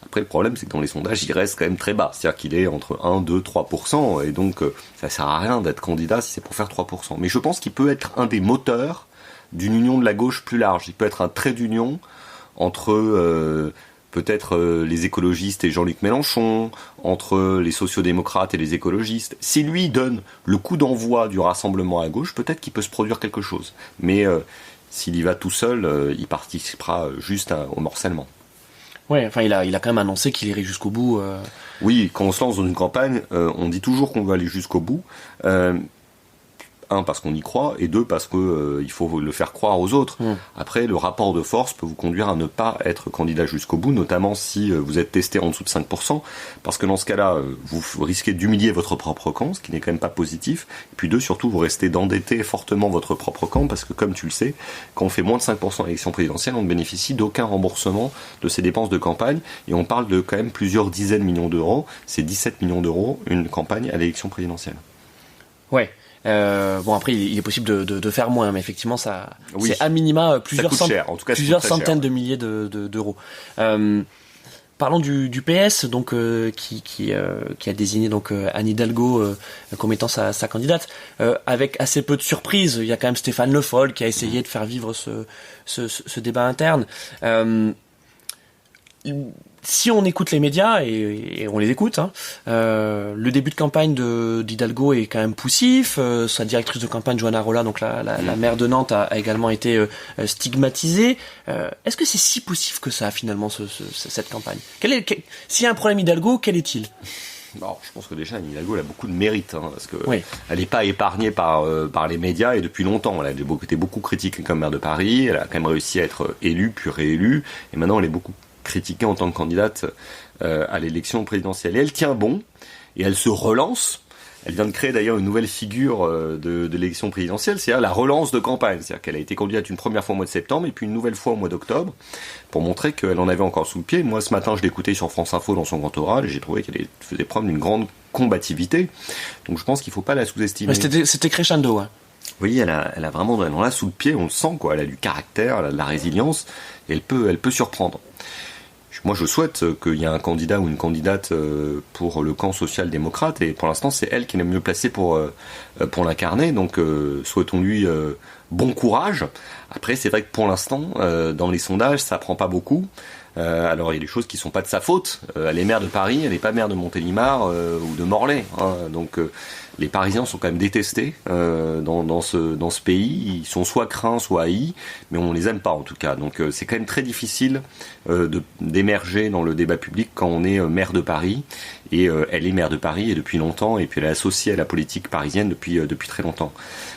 Après, le problème, c'est que dans les sondages, il reste quand même très bas. C'est-à-dire qu'il est entre 1, 2, 3%, et donc ça sert à rien d'être candidat si c'est pour faire 3%. Mais je pense qu'il peut être un des moteurs d'une union de la gauche plus large. Il peut être un trait d'union entre peut-être les écologistes et Jean-Luc Mélenchon, entre les sociodémocrates et les écologistes. Si lui donne le coup d'envoi du rassemblement à gauche, peut-être qu'il peut se produire quelque chose. Mais s'il y va tout seul, il participera juste au morcellement. Ouais, enfin il a quand même annoncé qu'il irait jusqu'au bout. Oui, quand on se lance dans une campagne, on dit toujours qu'on veut aller jusqu'au bout. 1, parce qu'on y croit, et 2, parce que il faut le faire croire aux autres. Après, le rapport de force peut vous conduire à ne pas être candidat jusqu'au bout, notamment si vous êtes testé en dessous de 5%, parce que dans ce cas-là, vous risquez d'humilier votre propre camp, ce qui n'est quand même pas positif. Et puis 2, surtout, vous restez d'endetter fortement votre propre camp, parce que comme tu le sais, quand on fait moins de 5% à l'élection présidentielle, on ne bénéficie d'aucun remboursement de ses dépenses de campagne, et on parle de quand même plusieurs dizaines de millions d'euros. C'est 17 millions d'euros une campagne à l'élection présidentielle. Ouais. Bon, après il est possible de faire moins, mais effectivement ça, oui, c'est à minima plusieurs centaines de milliers d'euros. Parlons du PS, donc qui a désigné donc Anne Hidalgo comme étant sa candidate, avec assez peu de surprises. Il y a quand même Stéphane Le Foll qui a essayé de faire vivre ce débat interne. Si on écoute les médias, et on les écoute, le début de campagne d'Hidalgo est quand même poussif. Sa directrice de campagne, Johanna Rolla, donc la maire de Nantes, a également été stigmatisée. Est-ce que c'est si poussif que ça, finalement, cette campagne ? S'il y a un problème Hidalgo, quel est-il ? Alors, je pense que déjà Anne Hidalgo elle a beaucoup de mérite, parce que Oui. elle n'est pas épargnée par les médias et depuis longtemps. Elle a été beaucoup critiquée comme maire de Paris. Elle a quand même réussi à être élue puis réélue et maintenant elle est beaucoup critiquée en tant que candidate à l'élection présidentielle. Et elle tient bon et elle se relance. Elle vient de créer d'ailleurs une nouvelle figure de l'élection présidentielle, c'est-à-dire la relance de campagne. C'est-à-dire qu'elle a été candidate une première fois au mois de septembre et puis une nouvelle fois au mois d'octobre pour montrer qu'elle en avait encore sous le pied. Moi, ce matin, je l'écoutais sur France Info dans son grand oral et j'ai trouvé qu'elle faisait preuve d'une grande combativité. Donc je pense qu'il ne faut pas la sous-estimer. Mais c'était crescendo. Hein. Vous voyez, elle a vraiment, elle en a sous le pied, on le sent, quoi. Elle a du caractère, elle a de la résilience et elle peut surprendre. Moi, je souhaite qu'il y ait un candidat ou une candidate pour le camp social-démocrate, et pour l'instant, c'est elle qui est le mieux placée pour l'incarner. Donc, souhaitons-lui bon courage. Après, c'est vrai que pour l'instant, dans les sondages, ça prend pas beaucoup. Alors, il y a des choses qui sont pas de sa faute. Elle est maire de Paris, elle n'est pas maire de Montélimar ou de Morlaix. Donc, les Parisiens sont quand même détestés dans ce pays. Ils sont soit craints, soit haïs, mais on les aime pas en tout cas. Donc c'est quand même très difficile d'émerger dans le débat public quand on est maire de Paris. Et elle est maire de Paris et depuis longtemps, et puis elle est associée à la politique parisienne depuis très longtemps.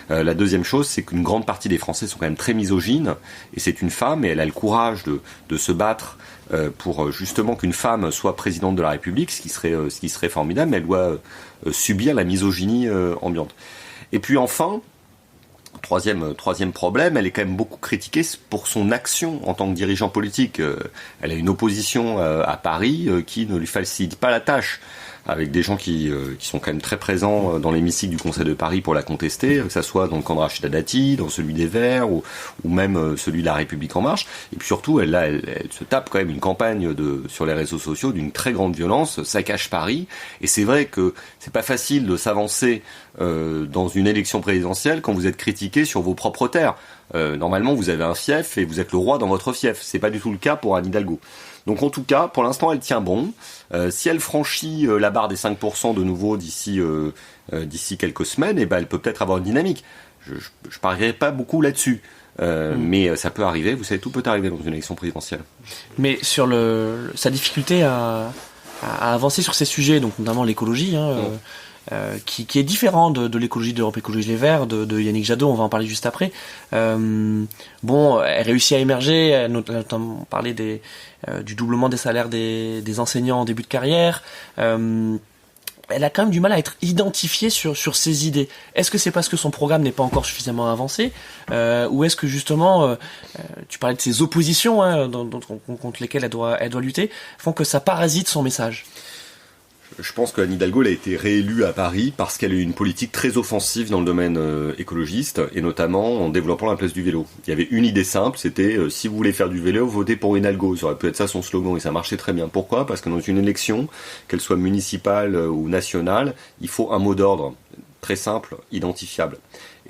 La deuxième chose, c'est qu'une grande partie des Français sont quand même très misogynes, et c'est une femme, et elle a le courage de se battre pour justement qu'une femme soit présidente de la République, ce qui serait formidable, mais elle doit subir la misogynie ambiante. Et puis enfin, troisième problème, elle est quand même beaucoup critiquée pour son action en tant que dirigeant politique. Elle a une opposition à Paris qui ne lui facilite pas la tâche, avec des gens qui sont quand même très présents dans l'hémicycle du Conseil de Paris pour la contester, que ça soit dans le camp de Rachida Dati, dans celui des Verts ou même celui de la République En Marche. Et puis surtout, elle se tape quand même une campagne sur les réseaux sociaux d'une très grande violence, ça cache Paris. Et c'est vrai que c'est pas facile de s'avancer dans une élection présidentielle quand vous êtes critiqué sur vos propres terres. Normalement, vous avez un fief et vous êtes le roi dans votre fief. C'est pas du tout le cas pour Anne Hidalgo. Donc en tout cas, pour l'instant, elle tient bon. Si elle franchit la barre des 5% de nouveau d'ici quelques semaines, elle peut peut-être avoir une dynamique. Je parierais pas beaucoup là-dessus. Mais ça peut arriver, vous savez, tout peut arriver dans une élection présidentielle. Mais sur sa difficulté à avancer sur ces sujets, donc notamment l'écologie, qui est différent de l'écologie d'Europe Écologie Les Verts, de Yannick Jadot, on va en parler juste après. Elle réussit à émerger, elle notamment parler du doublement des salaires des enseignants en début de carrière. Elle a quand même du mal à être identifiée sur ses idées. Est-ce que c'est parce que son programme n'est pas encore suffisamment avancé, ou est-ce que justement, tu parlais de ses oppositions contre lesquelles elle doit lutter, font que ça parasite son message? Je pense qu'Anne Hidalgo a été réélue à Paris parce qu'elle a eu une politique très offensive dans le domaine écologiste, et notamment en développant la place du vélo. Il y avait une idée simple, c'était si vous voulez faire du vélo, votez pour Hidalgo. Ça aurait pu être ça son slogan, et ça marchait très bien. Pourquoi ? Parce que dans une élection, qu'elle soit municipale ou nationale, il faut un mot d'ordre très simple, identifiable.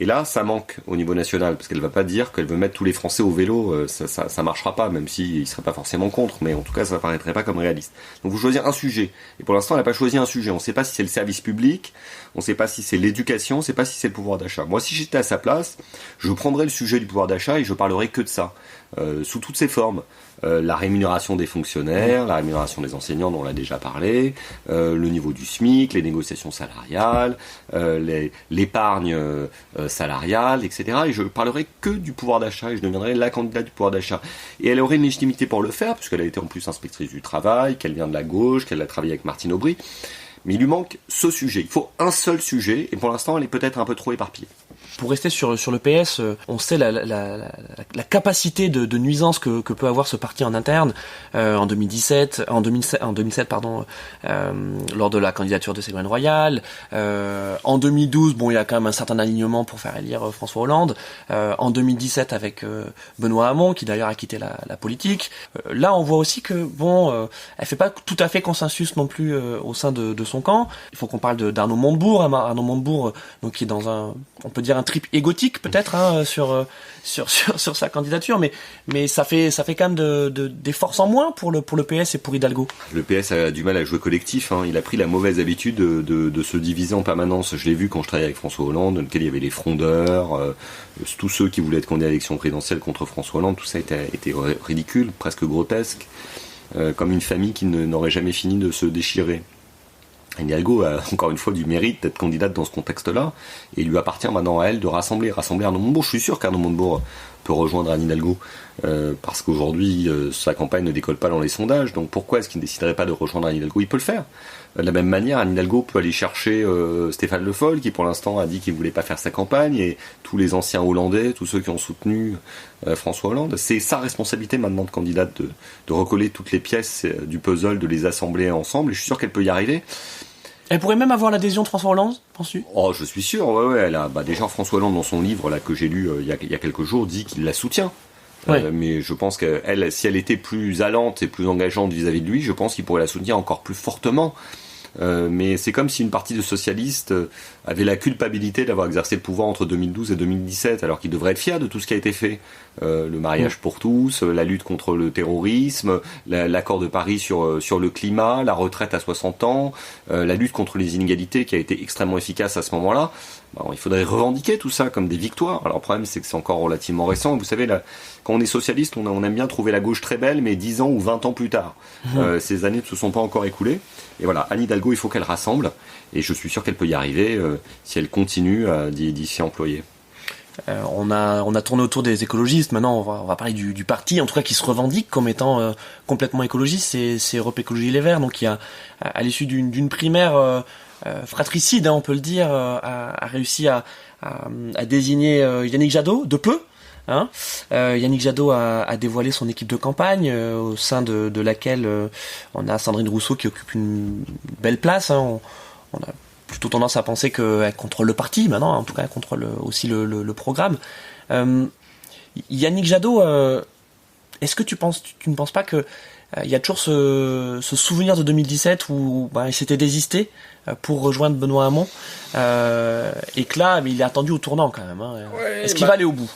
Et là, ça manque au niveau national, parce qu'elle va pas dire qu'elle veut mettre tous les Français au vélo, ça marchera pas, même s'ils seraient pas forcément contre, mais en tout cas, ça paraîtrait pas comme réaliste. Donc vous choisissez un sujet. Et pour l'instant, elle n'a pas choisi un sujet. On sait pas si c'est le service public, on sait pas si c'est l'éducation, on sait pas si c'est le pouvoir d'achat. Moi, si j'étais à sa place, je prendrais le sujet du pouvoir d'achat et je parlerais que de ça, sous toutes ses formes. La rémunération des fonctionnaires, la rémunération des enseignants dont on l'a déjà parlé, le niveau du SMIC, les négociations salariales, l'épargne salariale, etc. Et je parlerai que du pouvoir d'achat et je deviendrai la candidate du pouvoir d'achat. Et elle aurait une légitimité pour le faire, puisqu'elle a été en plus inspectrice du travail, qu'elle vient de la gauche, qu'elle a travaillé avec Martine Aubry. Mais il lui manque ce sujet. Il faut un seul sujet, et pour l'instant, elle est peut-être un peu trop éparpillée. Pour rester sur le PS, on sait la capacité de nuisance que peut avoir ce parti en interne. En 2007, lors de la candidature de Ségolène Royal. En 2012, il y a quand même un certain alignement pour faire élire François Hollande. En 2017, avec Benoît Hamon, qui d'ailleurs a quitté la politique. Là, on voit aussi que elle fait pas tout à fait consensus non plus au sein de son camp. Il faut qu'on parle d'Arnaud Montebourg. Arnaud Montebourg, donc qui est dans on peut dire un trip égotique peut-être sur sa candidature, mais ça fait quand même des forces en moins pour le PS et pour Hidalgo. Le PS a du mal à jouer collectif, il a pris la mauvaise habitude de se diviser en permanence. Je l'ai vu quand je travaillais avec François Hollande, dans lequel il y avait les frondeurs, tous ceux qui voulaient être candidats à l'élection présidentielle contre François Hollande, tout ça était ridicule, presque grotesque, comme une famille qui n'aurait jamais fini de se déchirer. Anne Hidalgo a encore une fois du mérite d'être candidate dans ce contexte-là, et il lui appartient maintenant à elle de rassembler Arnaud Montebourg. Je suis sûr qu'Arnaud Montebourg peut rejoindre Anne Hidalgo, parce qu'aujourd'hui sa campagne ne décolle pas dans les sondages, donc pourquoi est-ce qu'il ne déciderait pas de rejoindre Anne Hidalgo? Il peut le faire. De la même manière, Anne Hidalgo peut aller chercher Stéphane Le Foll, qui pour l'instant a dit qu'il ne voulait pas faire sa campagne, et tous les anciens Hollandais, tous ceux qui ont soutenu François Hollande. C'est sa responsabilité maintenant de candidate de recoller toutes les pièces du puzzle, de les assembler ensemble, et je suis sûr qu'elle peut y arriver. Elle pourrait même avoir l'adhésion de François Hollande, penses-tu? Oh, je suis sûr, ouais, elle a, déjà François Hollande dans son livre là que j'ai lu il y a quelques jours dit qu'il la soutient. Ouais. Mais je pense qu'elle, si elle était plus allante et plus engageante vis-à-vis de lui, je pense qu'il pourrait la soutenir encore plus fortement. Mais c'est comme si une partie de socialistes avait la culpabilité d'avoir exercé le pouvoir entre 2012 et 2017, alors qu'ils devraient être fiers de tout ce qui a été fait. Le mariage pour tous, la lutte contre le terrorisme, l'accord de Paris sur le climat, la retraite à 60 ans, la lutte contre les inégalités qui a été extrêmement efficace à ce moment-là. Bon, il faudrait revendiquer tout ça comme des victoires. Alors le problème, c'est que c'est encore relativement récent. Vous savez, là, quand on est socialiste, on aime bien trouver la gauche très belle, mais 10 ans ou 20 ans plus tard. Ces années ne se sont pas encore écoulées. Et voilà, Anne Hidalgo, il faut qu'elle rassemble. Et je suis sûr qu'elle peut y arriver si elle continue d'y s'y employer. On a tourné autour des écologistes. Maintenant, on va parler du parti, en tout cas qui se revendique comme étant complètement écologiste. C'est Europe Écologie Les Verts. Donc, il y a, à l'issue d'une primaire fratricide, on peut le dire, a réussi à désigner Yannick Jadot de peu. Yannick Jadot a dévoilé son équipe de campagne, au sein de laquelle on a Sandrine Rousseau qui occupe une belle place. On a plutôt tendance à penser qu'elle contrôle le parti maintenant, en tout cas elle contrôle aussi le programme. Yannick Jadot, est-ce que tu ne penses pas que il y a toujours ce souvenir de 2017 où il s'était désisté pour rejoindre Benoît Hamon, et que là il est attendu au tournant quand même. Ouais, est-ce qu'il va aller au bout?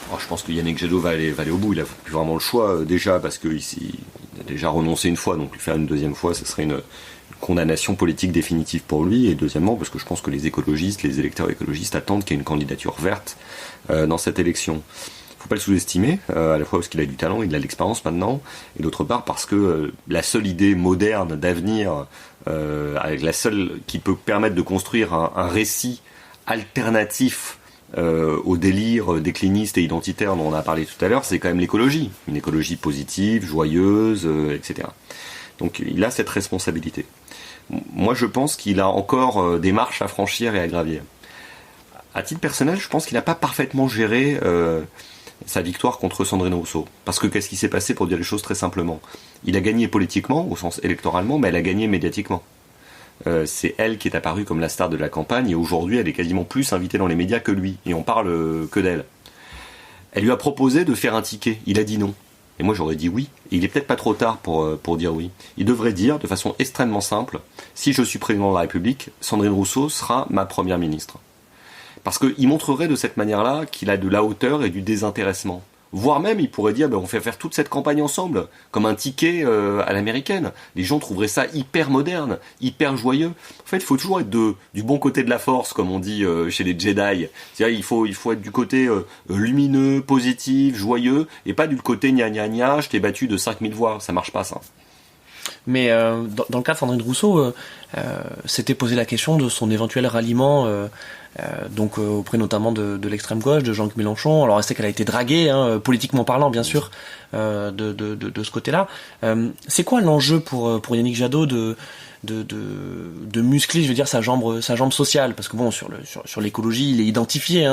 Alors, je pense que Yannick Jadot va aller au bout. Il a plus vraiment le choix, déjà parce qu'il a déjà renoncé une fois, donc lui faire une deuxième fois, ce serait une condamnation politique définitive pour lui. Et deuxièmement, parce que je pense que les électeurs écologistes attendent qu'il y ait une candidature verte dans cette élection. Faut pas le sous-estimer, à la fois parce qu'il a du talent, il a de l'expérience maintenant, et d'autre part parce que la seule idée moderne d'avenir, avec la seule qui peut permettre de construire un récit alternatif au délire décliniste et identitaire dont on a parlé tout à l'heure, c'est quand même l'écologie. Une écologie positive, joyeuse, etc. Donc il a cette responsabilité. Moi je pense qu'il a encore des marches à franchir et à gravir. À titre personnel, je pense qu'il n'a pas parfaitement géré sa victoire contre Sandrine Rousseau. Parce que qu'est-ce qui s'est passé, pour dire les choses très simplement? Il a gagné politiquement, au sens électoralement, mais elle a gagné médiatiquement. C'est elle qui est apparue comme la star de la campagne, et aujourd'hui elle est quasiment plus invitée dans les médias que lui, et on parle que d'elle. Elle lui a proposé de faire un ticket, il a dit non. Et moi j'aurais dit oui, et il est peut-être pas trop tard pour dire oui. Il devrait dire, de façon extrêmement simple, si je suis président de la République, Sandrine Rousseau sera ma première ministre. Parce qu'il montrerait de cette manière-là qu'il a de la hauteur et du désintéressement. Voire même, il pourrait dire, on fait faire toute cette campagne ensemble, comme un ticket à l'américaine. Les gens trouveraient ça hyper moderne, hyper joyeux. En fait, il faut toujours être du bon côté de la force, comme on dit chez les Jedi. C'est-à-dire, il faut être du côté lumineux, positif, joyeux, et pas du côté gna gna gna, je t'ai battu de 5000 voix. Ça marche pas, ça. Mais dans le cas de Sandrine Rousseau, s'était posé la question de son éventuel ralliement, donc auprès notamment de l'extrême gauche, de Jean-Luc Mélenchon. Alors, c'est qu'elle a été draguée, politiquement parlant, bien sûr, de ce côté-là. C'est quoi l'enjeu pour Yannick Jadot de muscler, je veux dire, sa jambe sociale? Parce que bon, sur l'écologie, il est identifié,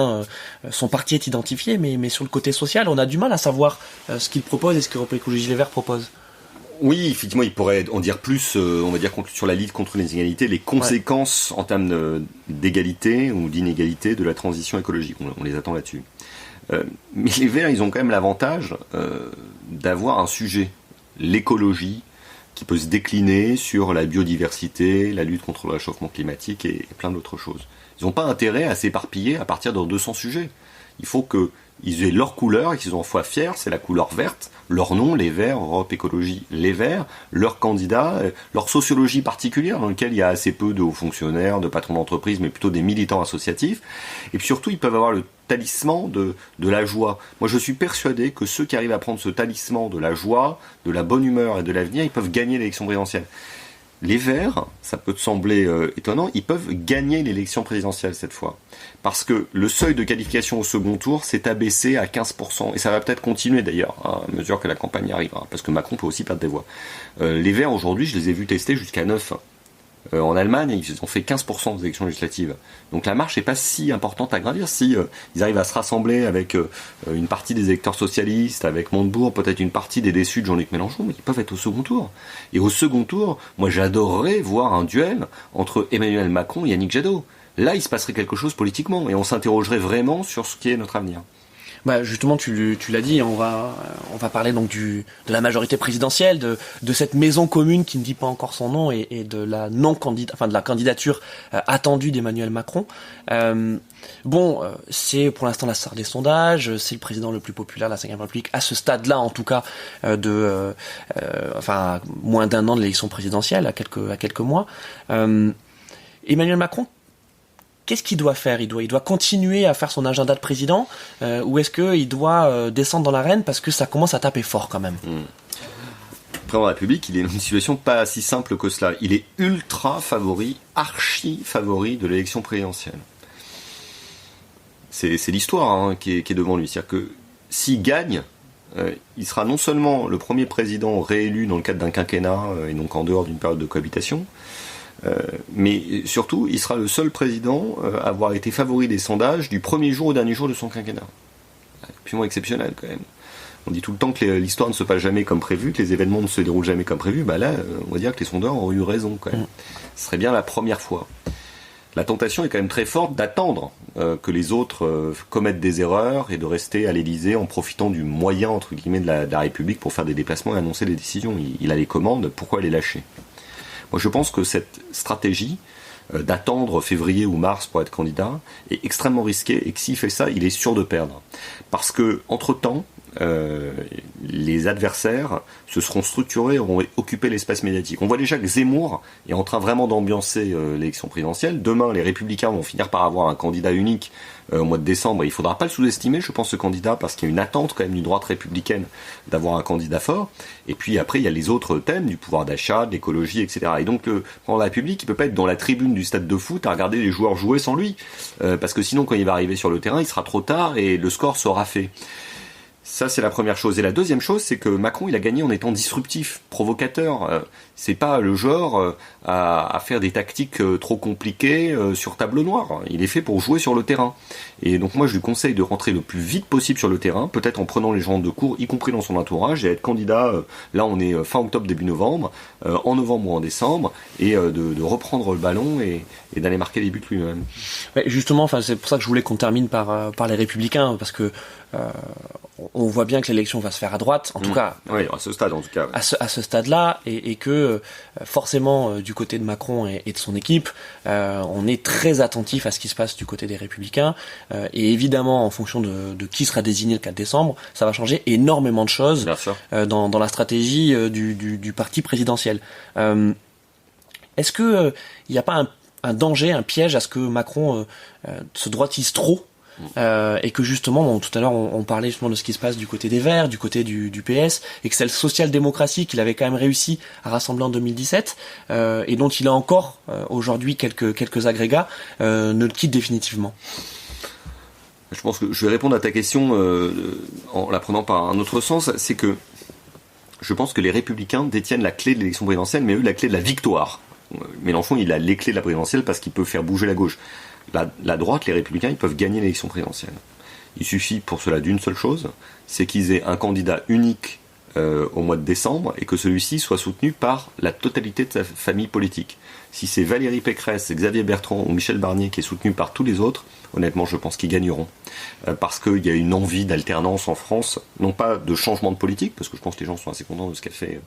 son parti est identifié, mais sur le côté social, on a du mal à savoir ce qu'il propose et ce que Europe Écologie Les Verts propose. Oui, effectivement, il pourrait en dire plus, on va dire, sur la lutte contre les inégalités, les conséquences en termes d'égalité ou d'inégalité de la transition écologique. On les attend là-dessus. Mais les Verts, ils ont quand même l'avantage d'avoir un sujet, l'écologie, qui peut se décliner sur la biodiversité, la lutte contre le réchauffement climatique et plein d'autres choses. Ils n'ont pas intérêt à s'éparpiller à partir de 200 sujets. Il faut qu'ils aient leur couleur et qu'ils en soient fiers, c'est la couleur verte, leur nom, les Verts, Europe Écologie Les Verts, leur candidat, leur sociologie particulière dans laquelle il y a assez peu de hauts fonctionnaires, de patrons d'entreprise, mais plutôt des militants associatifs. Et puis surtout, ils peuvent avoir le talisman de la joie. Moi, je suis persuadé que ceux qui arrivent à prendre ce talisman de la joie, de la bonne humeur et de l'avenir, ils peuvent gagner l'élection présidentielle. les Verts, ça peut te sembler étonnant, ils peuvent gagner l'élection présidentielle cette fois. Parce que le seuil de qualification au second tour s'est abaissé à 15%. Et ça va peut-être continuer d'ailleurs, à mesure que la campagne arrivera. Parce que Macron peut aussi perdre des voix. Les Verts, aujourd'hui, je les ai vus tester jusqu'à 9. En Allemagne, ils ont fait 15% des élections législatives. Donc la marche n'est pas si importante à gravir. Si ils arrivent à se rassembler avec une partie des électeurs socialistes, avec Montebourg, peut-être une partie des déçus de Jean-Luc Mélenchon, ils peuvent être au second tour. Et au second tour, moi j'adorerais voir un duel entre Emmanuel Macron et Yannick Jadot. Là, il se passerait quelque chose politiquement et on s'interrogerait vraiment sur ce qui est notre avenir. Bah justement, tu l'as dit, on va parler donc de la majorité présidentielle, de cette maison commune qui ne dit pas encore son nom et de la de la candidature attendue d'Emmanuel Macron. C'est pour l'instant la star des sondages, c'est le président le plus populaire de la Ve République à ce stade-là, en tout cas, moins d'un an de l'élection présidentielle, à quelques mois. Emmanuel Macron, qu'est-ce qu'il doit faire ? Il doit continuer à faire son agenda de président, ou est-ce qu'il doit descendre dans l'arène parce que ça commence à taper fort quand même ? Le président de la République, il est dans une situation pas si simple que cela. Il est ultra favori, archi favori de l'élection présidentielle. C'est l'histoire qui est devant lui. C'est-à-dire que s'il gagne, il sera non seulement le premier président réélu dans le cadre d'un quinquennat, et donc en dehors d'une période de cohabitation, mais surtout, il sera le seul président à avoir été favori des sondages du premier jour au dernier jour de son quinquennat. Absolument exceptionnel quand même. On dit tout le temps que l'histoire ne se passe jamais comme prévu, que les événements ne se déroulent jamais comme prévu. Là, on va dire que les sondeurs ont eu raison quand même. Ce serait bien la première fois. La tentation est quand même très forte d'attendre que les autres commettent des erreurs et de rester à l'Élysée en profitant du moyen, entre guillemets, de la République pour faire des déplacements et annoncer des décisions. Il a les commandes, pourquoi les lâcher ? Moi, je pense que cette stratégie d'attendre février ou mars pour être candidat est extrêmement risquée et que s'il fait ça, il est sûr de perdre. Parce que, entre-temps, les adversaires se seront structurés et auront occupé l'espace médiatique. On voit déjà que Zemmour est en train vraiment d'ambiancer l'élection présidentielle. Demain, les Républicains vont finir par avoir un candidat unique au mois de décembre. Et il ne faudra pas le sous-estimer, je pense, ce candidat, parce qu'il y a une attente quand même d'une droite républicaine d'avoir un candidat fort. Et puis après, il y a les autres thèmes du pouvoir d'achat, de l'écologie, etc. Et donc, le président de la République, il ne peut pas être dans la tribune du stade de foot à regarder les joueurs jouer sans lui. Parce que sinon, quand il va arriver sur le terrain, il sera trop tard et le score sera fait. Ça, c'est la première chose. Et la deuxième chose, c'est que Macron, il a gagné en étant disruptif, provocateur. C'est pas le genre à faire des tactiques trop compliquées sur tableau noir. Il est fait pour jouer sur le terrain. Et donc moi, je lui conseille de rentrer le plus vite possible sur le terrain, peut-être en prenant les gens de court, y compris dans son entourage, et être candidat, là on est fin octobre, début novembre, en novembre ou en décembre, et de reprendre le ballon et d'aller marquer des buts lui-même. Ouais, justement, c'est pour ça que je voulais qu'on termine par les Républicains, parce que on voit bien que l'élection va se faire à droite, en tout cas. Oui, à ce stade, en tout cas. Ouais. À ce stade-là, et que forcément, du côté de Macron et de son équipe, on est très attentif à ce qui se passe du côté des Républicains, et évidemment, en fonction de qui sera désigné le 4 décembre, ça va changer énormément de choses dans la stratégie du parti présidentiel. Est-ce que il n'y a pas un danger, un piège à ce que Macron se droitise trop? Et que justement, tout à l'heure on parlait justement de ce qui se passe du côté des Verts, du côté du PS, et que c'est le social-démocratie qu'il avait quand même réussi à rassembler en 2017, et dont il a encore aujourd'hui quelques agrégats, ne le quitte définitivement. Je pense que je vais répondre à ta question en la prenant par un autre sens, c'est que je pense que les Républicains détiennent la clé de l'élection présidentielle, mais eux la clé de la victoire. Mélenchon, il a les clés de la présidentielle parce qu'il peut faire bouger la gauche. La droite, les Républicains, ils peuvent gagner l'élection présidentielle. Il suffit pour cela d'une seule chose, c'est qu'ils aient un candidat unique au mois de décembre et que celui-ci soit soutenu par la totalité de sa famille politique. Si c'est Valérie Pécresse, Xavier Bertrand ou Michel Barnier qui est soutenu par tous les autres, honnêtement, je pense qu'ils gagneront. Parce qu'il y a une envie d'alternance en France, non pas de changement de politique, parce que je pense que les gens sont assez contents de ce qu'a fait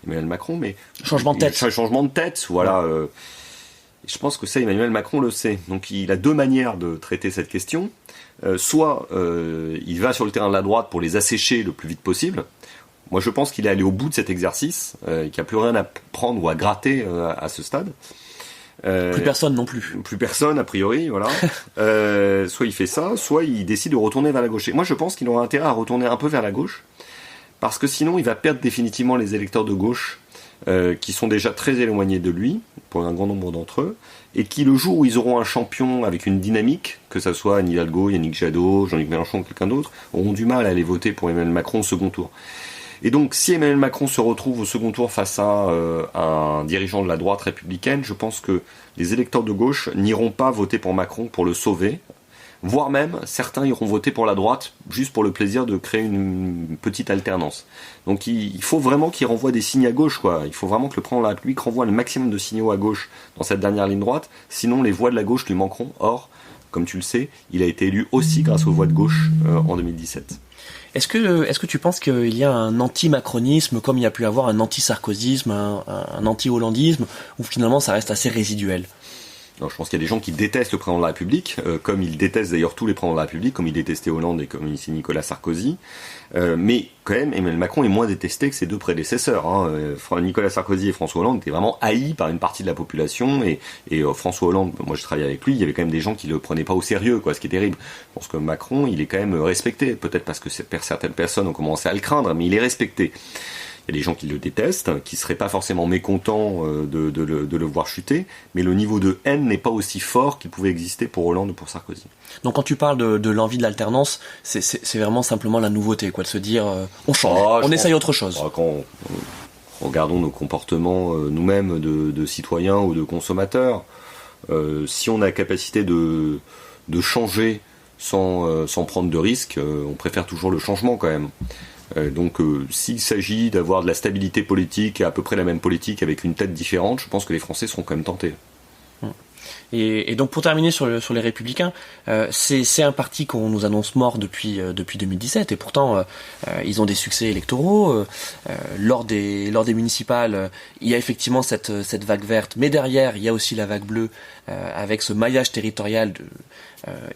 Emmanuel Macron, mais... Changement de tête. Changement de tête, voilà. Je pense que ça, Emmanuel Macron le sait. Donc il a deux manières de traiter cette question. Soit il va sur le terrain de la droite pour les assécher le plus vite possible. Moi, je pense qu'il est allé au bout de cet exercice, qu'il n'y a plus rien à prendre ou à gratter à ce stade. Plus personne non plus. Plus personne, a priori, voilà. Soit il fait ça, soit il décide de retourner vers la gauche. Et moi, je pense qu'il aura intérêt à retourner un peu vers la gauche, parce que sinon, il va perdre définitivement les électeurs de gauche qui sont déjà très éloignés de lui, pour un grand nombre d'entre eux, et qui, le jour où ils auront un champion avec une dynamique, que ça soit Anne Hidalgo, Yannick Jadot, Jean-Luc Mélenchon ou quelqu'un d'autre, auront du mal à aller voter pour Emmanuel Macron au second tour. Et donc, si Emmanuel Macron se retrouve au second tour face à un dirigeant de la droite républicaine, je pense que les électeurs de gauche n'iront pas voter pour Macron pour le sauver, voire même, certains iront voter pour la droite juste pour le plaisir de créer une petite alternance. Donc il faut vraiment qu'il renvoie des signes à gauche, quoi. Il faut vraiment que le président de la République renvoie le maximum de signaux à gauche dans cette dernière ligne droite, sinon les voix de la gauche lui manqueront. Or, comme tu le sais, il a été élu aussi grâce aux voix de gauche en 2017. Est-ce que tu penses qu'il y a un anti-macronisme comme il y a pu avoir un anti-sarkozisme, un anti-hollandisme, ou finalement ça reste assez résiduel ? Alors, je pense qu'il y a des gens qui détestent le président de la République, comme ils détestent d'ailleurs tous les présidents de la République, comme ils détestaient Hollande et comme ici Nicolas Sarkozy. Mais quand même, Emmanuel Macron est moins détesté que ses deux prédécesseurs. Nicolas Sarkozy et François Hollande étaient vraiment haïs par une partie de la population. Et François Hollande, moi je travaillais avec lui, il y avait quand même des gens qui le prenaient pas au sérieux, quoi, ce qui est terrible. Je pense que Macron, il est quand même respecté. Peut-être parce que certaines personnes ont commencé à le craindre, mais il est respecté. Il y a des gens qui le détestent, qui seraient pas forcément mécontents de le voir chuter, mais le niveau de haine n'est pas aussi fort qu'il pouvait exister pour Hollande ou pour Sarkozy. Donc quand tu parles de l'envie de l'alternance, c'est vraiment simplement la nouveauté, quoi, de se dire on change, on essaye autre chose. Quand regardons nos comportements nous-mêmes de citoyens ou de consommateurs, si on a la capacité de changer sans prendre de risques, on préfère toujours le changement quand même. Donc s'il s'agit d'avoir de la stabilité politique, à peu près la même politique avec une tête différente, je pense que les Français seront quand même tentés. Et donc pour terminer sur les Républicains, c'est un parti qu'on nous annonce mort depuis 2017 et pourtant ils ont des succès électoraux. Lors des municipales, il y a effectivement cette vague verte, mais derrière il y a aussi la vague bleue avec ce maillage territorial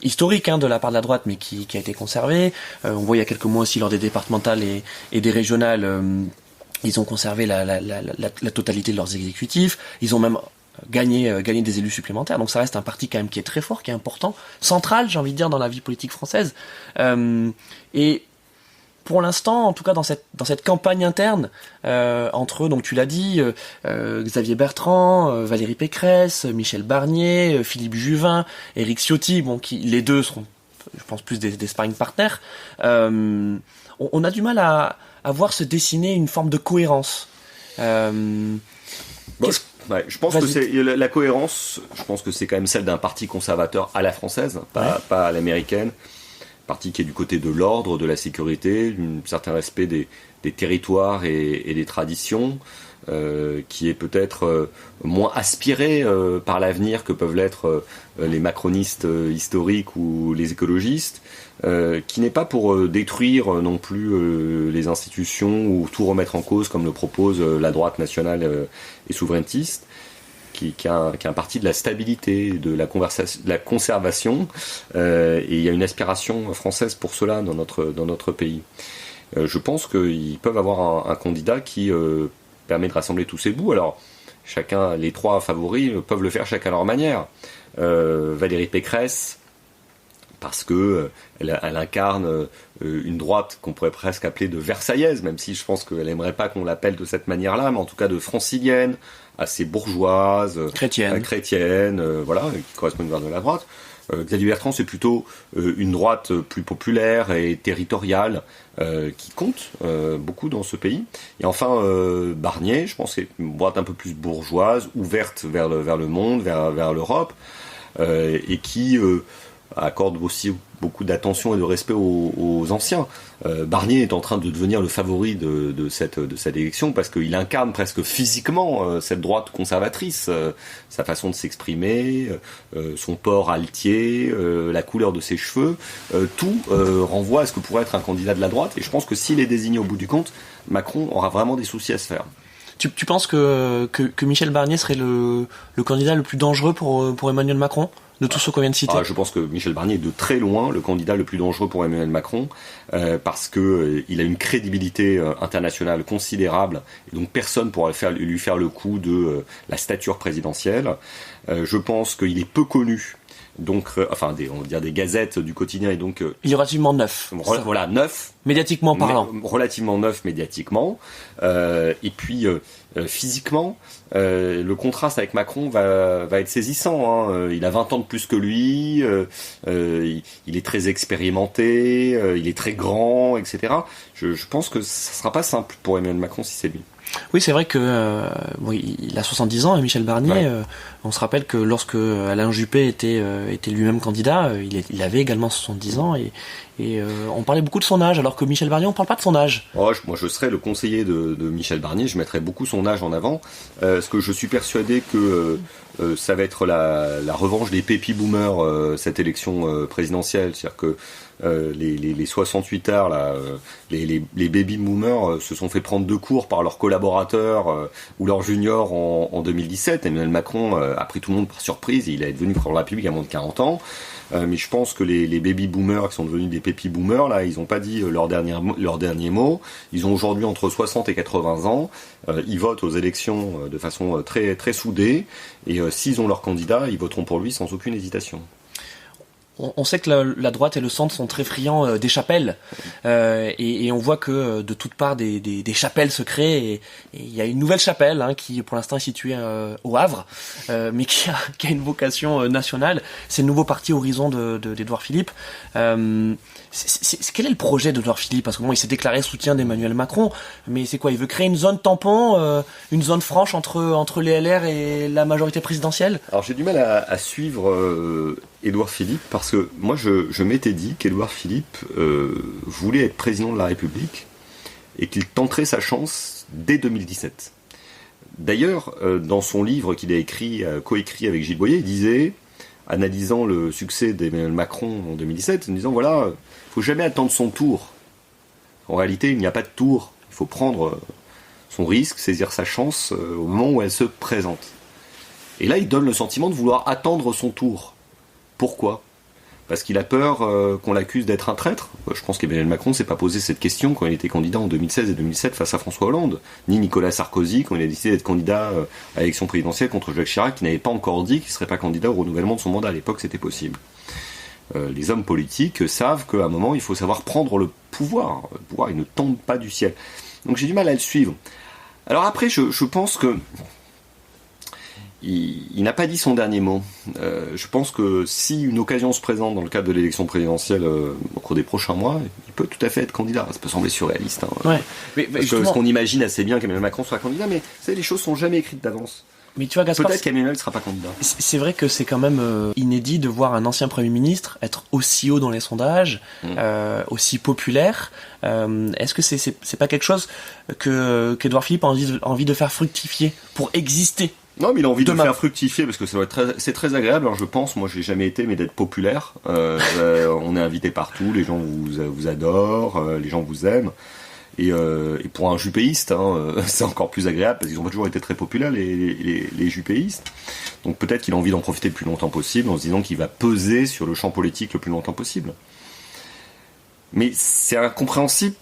historique de la part de la droite, mais qui a été conservé. On voit il y a quelques mois aussi lors des départementales et des régionales, ils ont conservé la totalité de leurs exécutifs. Ils ont même gagner des élus supplémentaires. Donc ça reste un parti quand même qui est très fort, qui est important, central, j'ai envie de dire, dans la vie politique française. Et pour l'instant, en tout cas dans cette campagne interne, entre eux, donc tu l'as dit, Xavier Bertrand, Valérie Pécresse, Michel Barnier, Philippe Juvin, Éric Ciotti, les deux seront, je pense, plus des sparring partners. On a du mal à voir se dessiner une forme de cohérence. Ouais, je pense que c'est la cohérence. Je pense que c'est quand même celle d'un parti conservateur à la française, pas à l'américaine. Parti qui est du côté de l'ordre, de la sécurité, d'un certain respect des territoires et des traditions, qui est peut-être moins aspiré par l'avenir que peuvent l'être les macronistes historiques ou les écologistes, qui n'est pas pour détruire non plus les institutions ou tout remettre en cause comme le propose la droite nationale et souverainiste, qui est un parti de la stabilité, de la conservation, et il y a une aspiration française pour cela dans notre pays. Je pense qu'ils peuvent avoir un candidat qui permet de rassembler tous ces bouts. Alors, les trois favoris peuvent le faire chacun à leur manière. Valérie Pécresse, parce que elle incarne une droite qu'on pourrait presque appeler de versaillaise, même si je pense qu'elle aimerait pas qu'on l'appelle de cette manière-là, mais en tout cas de francilienne, assez bourgeoise, chrétienne, voilà, qui correspond vers de la droite. Xavier Bertrand, c'est plutôt une droite plus populaire et territoriale qui compte beaucoup dans ce pays. Et enfin, Barnier, je pense que c'est une droite un peu plus bourgeoise, ouverte vers le monde, vers l'Europe, et qui accorde aussi beaucoup d'attention et de respect aux anciens. Barnier est en train de devenir le favori de cette élection parce qu'il incarne presque physiquement cette droite conservatrice, sa façon de s'exprimer, son port altier, la couleur de ses cheveux, tout renvoie à ce que pourrait être un candidat de la droite. Et je pense que s'il est désigné au bout du compte, Macron aura vraiment des soucis à se faire. Tu penses que Michel Barnier serait le candidat le plus dangereux pour Emmanuel Macron de tous ceux qu'on vient de citer? Je pense que Michel Barnier est de très loin le candidat le plus dangereux pour Emmanuel Macron, parce que il a une crédibilité internationale considérable, et donc personne pourra lui faire le coup de la stature présidentielle. Je pense qu'il est peu connu donc on va dire des gazettes du quotidien, et donc il est relativement neuf. Voilà, neuf. Médiatiquement parlant. Relativement neuf médiatiquement. Et puis physiquement, le contraste avec Macron va être saisissant. Hein. Il a 20 ans de plus que lui, il est très expérimenté, il est très grand, etc. Je pense que ça sera pas simple pour Emmanuel Macron si c'est lui. Oui, c'est vrai que il a 70 ans, et Michel Barnier, Ouais. on se rappelle que lorsque Alain Juppé était lui-même candidat, il avait également 70 ans, et on parlait beaucoup de son âge, alors que Michel Barnier, on parle pas de son âge. Moi, je serais le conseiller de Michel Barnier, je mettrais beaucoup son âge en avant, parce que je suis persuadé que ça va être la revanche des pépi boomers, cette élection présidentielle. C'est-à-dire que les 68ards, là, les baby boomers se sont fait prendre de court par leurs collaborateurs ou leurs juniors en 2017. Emmanuel Macron a pris tout le monde par surprise, il est devenu président de la République à moins de 40 ans. Mais je pense que les baby boomers qui sont devenus des pépi boomers, là, ils n'ont pas dit leur dernier mot. Ils ont aujourd'hui entre 60 et 80 ans. Ils votent aux élections de façon très, très soudée. Et s'ils ont leur candidat, ils voteront pour lui sans aucune hésitation. On sait que la droite et le centre sont très friands des chapelles, et on voit que de toutes parts des chapelles se créent, et il y a une nouvelle chapelle qui pour l'instant est située au Havre, mais qui a une vocation nationale. C'est le nouveau parti Horizon d'Édouard Philippe. Quel est le projet d'Édouard Philippe? Parce que bon, il s'est déclaré soutien d'Emmanuel Macron, mais c'est quoi? Il veut créer une zone tampon, une zone franche entre les LR et la majorité présidentielle? Alors j'ai du mal à suivre Édouard Philippe, parce que moi je m'étais dit qu'Édouard Philippe voulait être président de la République et qu'il tenterait sa chance dès 2017. D'ailleurs, dans son livre qu'il a coécrit avec Gilles Boyer, il disait, analysant le succès d'Emmanuel Macron en 2017, en disant voilà, il faut jamais attendre son tour. En réalité, il n'y a pas de tour. Il faut prendre son risque, saisir sa chance au moment où elle se présente. Et là, il donne le sentiment de vouloir attendre son tour. Pourquoi ? Parce qu'il a peur qu'on l'accuse d'être un traître. Je pense qu'Emmanuel Macron ne s'est pas posé cette question quand il était candidat en 2016 et 2007 face à François Hollande, ni Nicolas Sarkozy quand il a décidé d'être candidat à l'élection présidentielle contre Jacques Chirac, qui n'avait pas encore dit qu'il ne serait pas candidat au renouvellement de son mandat. À l'époque, c'était possible. Les hommes politiques savent qu'à un moment, il faut savoir prendre le pouvoir. Le pouvoir, il ne tombe pas du ciel. Donc j'ai du mal à le suivre. Alors après, je pense que il n'a pas dit son dernier mot. Je pense que si une occasion se présente dans le cadre de l'élection présidentielle au cours des prochains mois, il peut tout à fait être candidat. Ça peut sembler surréaliste. Ouais. Parce qu'on imagine assez bien qu'Emmanuel Macron soit candidat, mais les choses sont jamais écrites d'avance. Mais tu vois, Gaspard, peut-être qu'Emmanuel ne sera pas candidat. C'est vrai que c'est quand même inédit de voir un ancien Premier ministre être aussi haut dans les sondages, aussi populaire. Est-ce que c'est pas quelque chose qu'Édouard Philippe a envie de faire fructifier pour exister? Non, mais il a envie de faire fructifier, parce que c'est très agréable. Alors je pense, moi je l'ai jamais été, mais d'être populaire. On est invité partout, les gens vous adorent, les gens vous aiment. Et pour un juppéiste, c'est encore plus agréable, parce qu'ils n'ont pas toujours été très populaires, les juppéistes. Donc peut-être qu'il a envie d'en profiter le plus longtemps possible, en se disant qu'il va peser sur le champ politique le plus longtemps possible. Mais c'est incompréhensible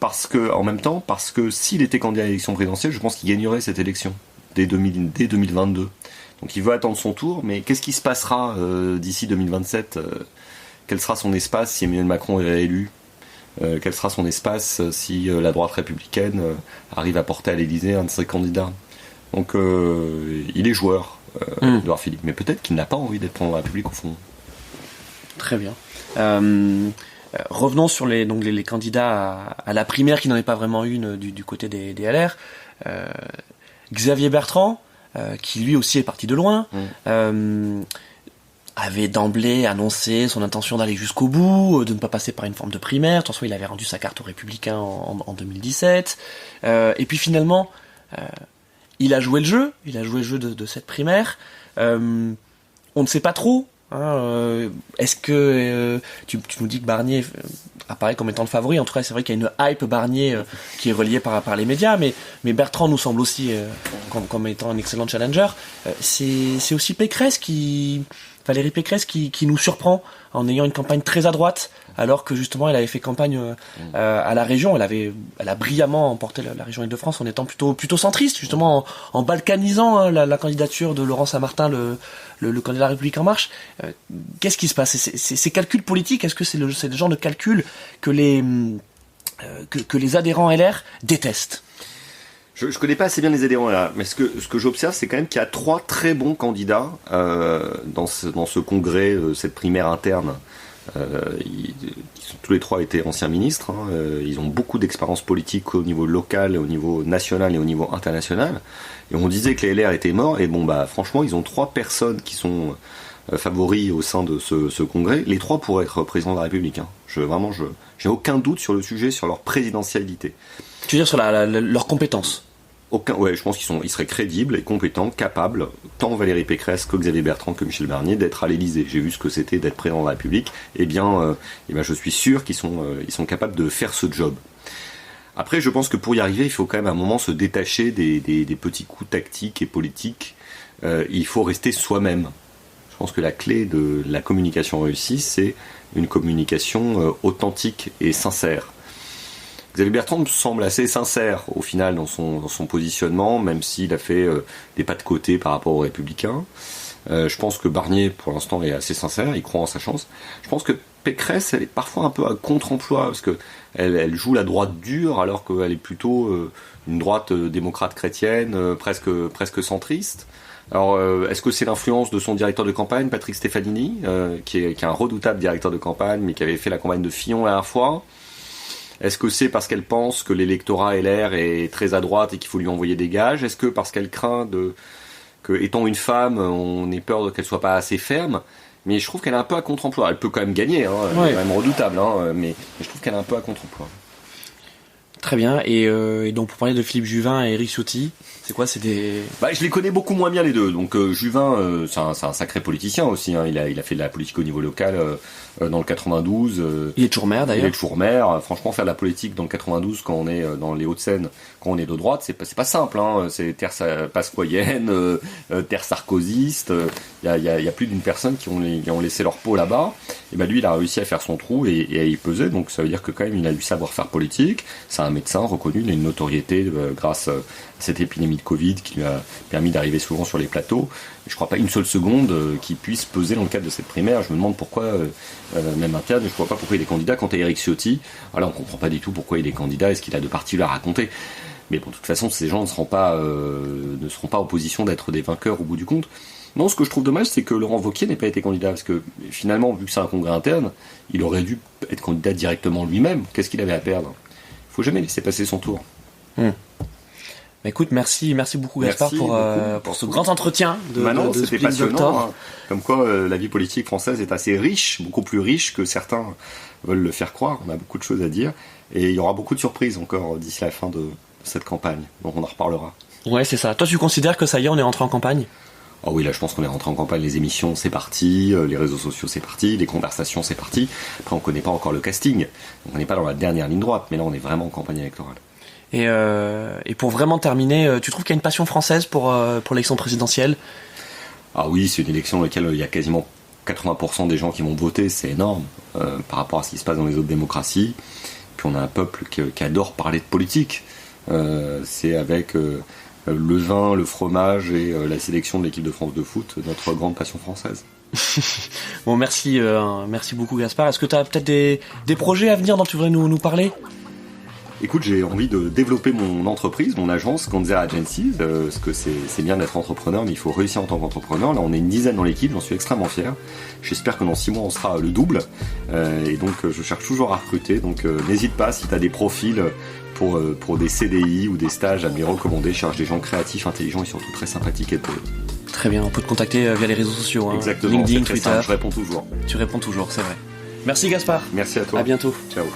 en même temps, parce que s'il était candidat à l'élection présidentielle, je pense qu'il gagnerait cette élection dès 2022. Donc il veut attendre son tour, mais qu'est-ce qui se passera d'ici 2027 Quel sera son espace si Emmanuel Macron est réélu Quel sera son espace si la droite républicaine arrive à porter à l'Élysée un de ses candidats? Donc il est joueur, Édouard Philippe, mais peut-être qu'il n'a pas envie d'être président de la République au fond. Très bien. Revenons sur les candidats à la primaire, qui n'en est pas vraiment une du côté des LR. Xavier Bertrand, qui lui aussi est parti de loin, avait d'emblée annoncé son intention d'aller jusqu'au bout, de ne pas passer par une forme de primaire. De toute façon, il avait rendu sa carte aux Républicains en 2017. Et puis finalement, il a joué le jeu de cette primaire. On ne sait pas trop. Est-ce que tu nous dis que Barnier apparaît comme étant le favori? En tout cas, c'est vrai qu'il y a une hype Barnier qui est reliée par les médias, mais Bertrand nous semble aussi comme étant un excellent challenger. C'est aussi Pécresse qui Valérie Pécresse qui nous surprend en ayant une campagne très à droite, alors que justement elle avait fait campagne à la région. Elle a brillamment emporté la région Île-de-France en étant plutôt centriste, justement en balkanisant la candidature de Laurent Saint-Martin, le candidat La République En Marche. Qu'est-ce qui se passe? Ces calculs politiques, est-ce que c'est le genre de calcul que les adhérents LR détestent? Je connais pas assez bien les adhérents là, mais ce que j'observe, c'est quand même qu'il y a 3 très bons candidats dans ce congrès, cette primaire interne. Tous les 3 étaient anciens ministres, hein, ils ont beaucoup d'expérience politique au niveau local, au niveau national et au niveau international. Et on disait que les LR étaient morts, et franchement, ils ont 3 personnes qui sont favoris au sein de ce congrès. Les 3 pourraient être présidents de la République. Hein. J'ai aucun doute sur le sujet, sur leur présidentialité. Tu veux dire sur leurs compétences? Je pense qu'ils seraient crédibles et compétents, capables, tant Valérie Pécresse que Xavier Bertrand que Michel Barnier, d'être à l'Élysée. J'ai vu ce que c'était d'être président de la République. Je suis sûr qu'ils sont capables de faire ce job. Après, je pense que pour y arriver, il faut quand même à un moment se détacher des petits coups tactiques et politiques. Il faut rester soi-même. Je pense que la clé de la communication réussie, c'est une communication authentique et sincère. Xavier Bertrand me semble assez sincère au final dans son positionnement, même s'il a fait des pas de côté par rapport aux Républicains. Je pense que Barnier, pour l'instant, est assez sincère, il croit en sa chance. Je pense que Pécresse, elle est parfois un peu à contre-emploi, parce que elle joue la droite dure, alors qu'elle est plutôt une droite démocrate chrétienne, presque centriste. Alors, est-ce que c'est l'influence de son directeur de campagne, Patrick Stefanini, qui est un redoutable directeur de campagne, mais qui avait fait la campagne de Fillon la dernière fois? Est-ce que c'est parce qu'elle pense que l'électorat LR est très à droite et qu'il faut lui envoyer des gages? Est-ce que parce qu'elle craint que, étant une femme, on ait peur qu'elle soit pas assez ferme? Mais je trouve qu'elle est un peu à contre-emploi. Elle peut quand même gagner, hein, elle est quand même redoutable, hein, mais je trouve qu'elle est un peu à contre-emploi. Très bien. Et donc, pour parler de Philippe Juvin et Éric Ciotti, c'est quoi? C'est des... Je les connais beaucoup moins bien les deux. Donc Juvin, c'est un sacré politicien aussi. Hein. Il a fait de la politique au niveau local dans le 92. Il est toujours maire d'ailleurs. Il est toujours maire. Franchement, faire de la politique dans le 92 quand on est dans les Hauts-de-Seine, quand on est de droite, c'est pas simple. Hein. C'est terre pasquoyenne, terre sarkozyste. Il y a plus d'une personne qui ont laissé leur peau là-bas. Et lui, il a réussi à faire son trou et à y peser. Donc ça veut dire que quand même, il a du savoir-faire politique. C'est un médecin reconnu. Il a une notoriété grâce à cette épidémie de Covid qui lui a permis d'arriver souvent sur les plateaux. Je ne crois pas une seule seconde qu'il puisse peser dans le cadre de cette primaire. Je me demande pourquoi, même interne, je ne vois pas pourquoi il est candidat. Quant à Éric Ciotti, on ne comprend pas du tout pourquoi il est candidat. Est-ce qu'il a de partis à raconter? Mais bon, de toute façon, ces gens ne seront pas en position d'être des vainqueurs au bout du compte. Non, ce que je trouve dommage, c'est que Laurent Wauquiez n'ait pas été candidat, parce que finalement, vu que c'est un congrès interne, il aurait dû être candidat directement lui-même. Qu'est-ce qu'il avait à perdre? Il ne faut jamais laisser passer son tour. Écoute, merci beaucoup Gaspard pour ce grand entretien de c'était passionnant. Hein. Comme quoi, la vie politique française est assez riche, beaucoup plus riche que certains veulent le faire croire. On a beaucoup de choses à dire, et il y aura beaucoup de surprises encore d'ici la fin de cette campagne, donc on en reparlera. Ouais, c'est ça. Toi, tu considères que ça y est, on est rentré en campagne? Ah oui, là je pense qu'on est rentré en campagne, les émissions c'est parti, les réseaux sociaux c'est parti, les conversations c'est parti. Après on connaît pas encore le casting, donc on n'est pas dans la dernière ligne droite, mais là on est vraiment en campagne électorale. Et pour vraiment terminer, tu trouves qu'il y a une passion française pour l'élection présidentielle? Ah oui, c'est une élection dans laquelle il y a quasiment 80% des gens qui vont voter, c'est énorme par rapport à ce qui se passe dans les autres démocraties. Puis on a un peuple qui adore parler de politique. C'est avec le vin, le fromage et la sélection de l'équipe de France de foot, notre grande passion française. Bon, merci beaucoup Gaspard. Est-ce que tu as peut-être des projets à venir dont tu voudrais nous parler? Écoute, j'ai envie de développer mon entreprise, mon agence, Gonzer Agencies, parce que c'est bien d'être entrepreneur, mais il faut réussir en tant qu'entrepreneur. Là, on est une dizaine dans l'équipe, j'en suis extrêmement fier. J'espère que dans 6 mois, on sera le double. Et donc, je cherche toujours à recruter. Donc, n'hésite pas, si tu as des profils pour des CDI ou des stages à me les recommander. Je cherche des gens créatifs, intelligents et surtout très sympathiques et drôles. Très bien, on peut te contacter via les réseaux sociaux. Hein. Exactement, LinkedIn, Twitter. Simple, je réponds toujours. Tu réponds toujours, c'est vrai. Merci Gaspard. Merci à toi. À bientôt. Ciao.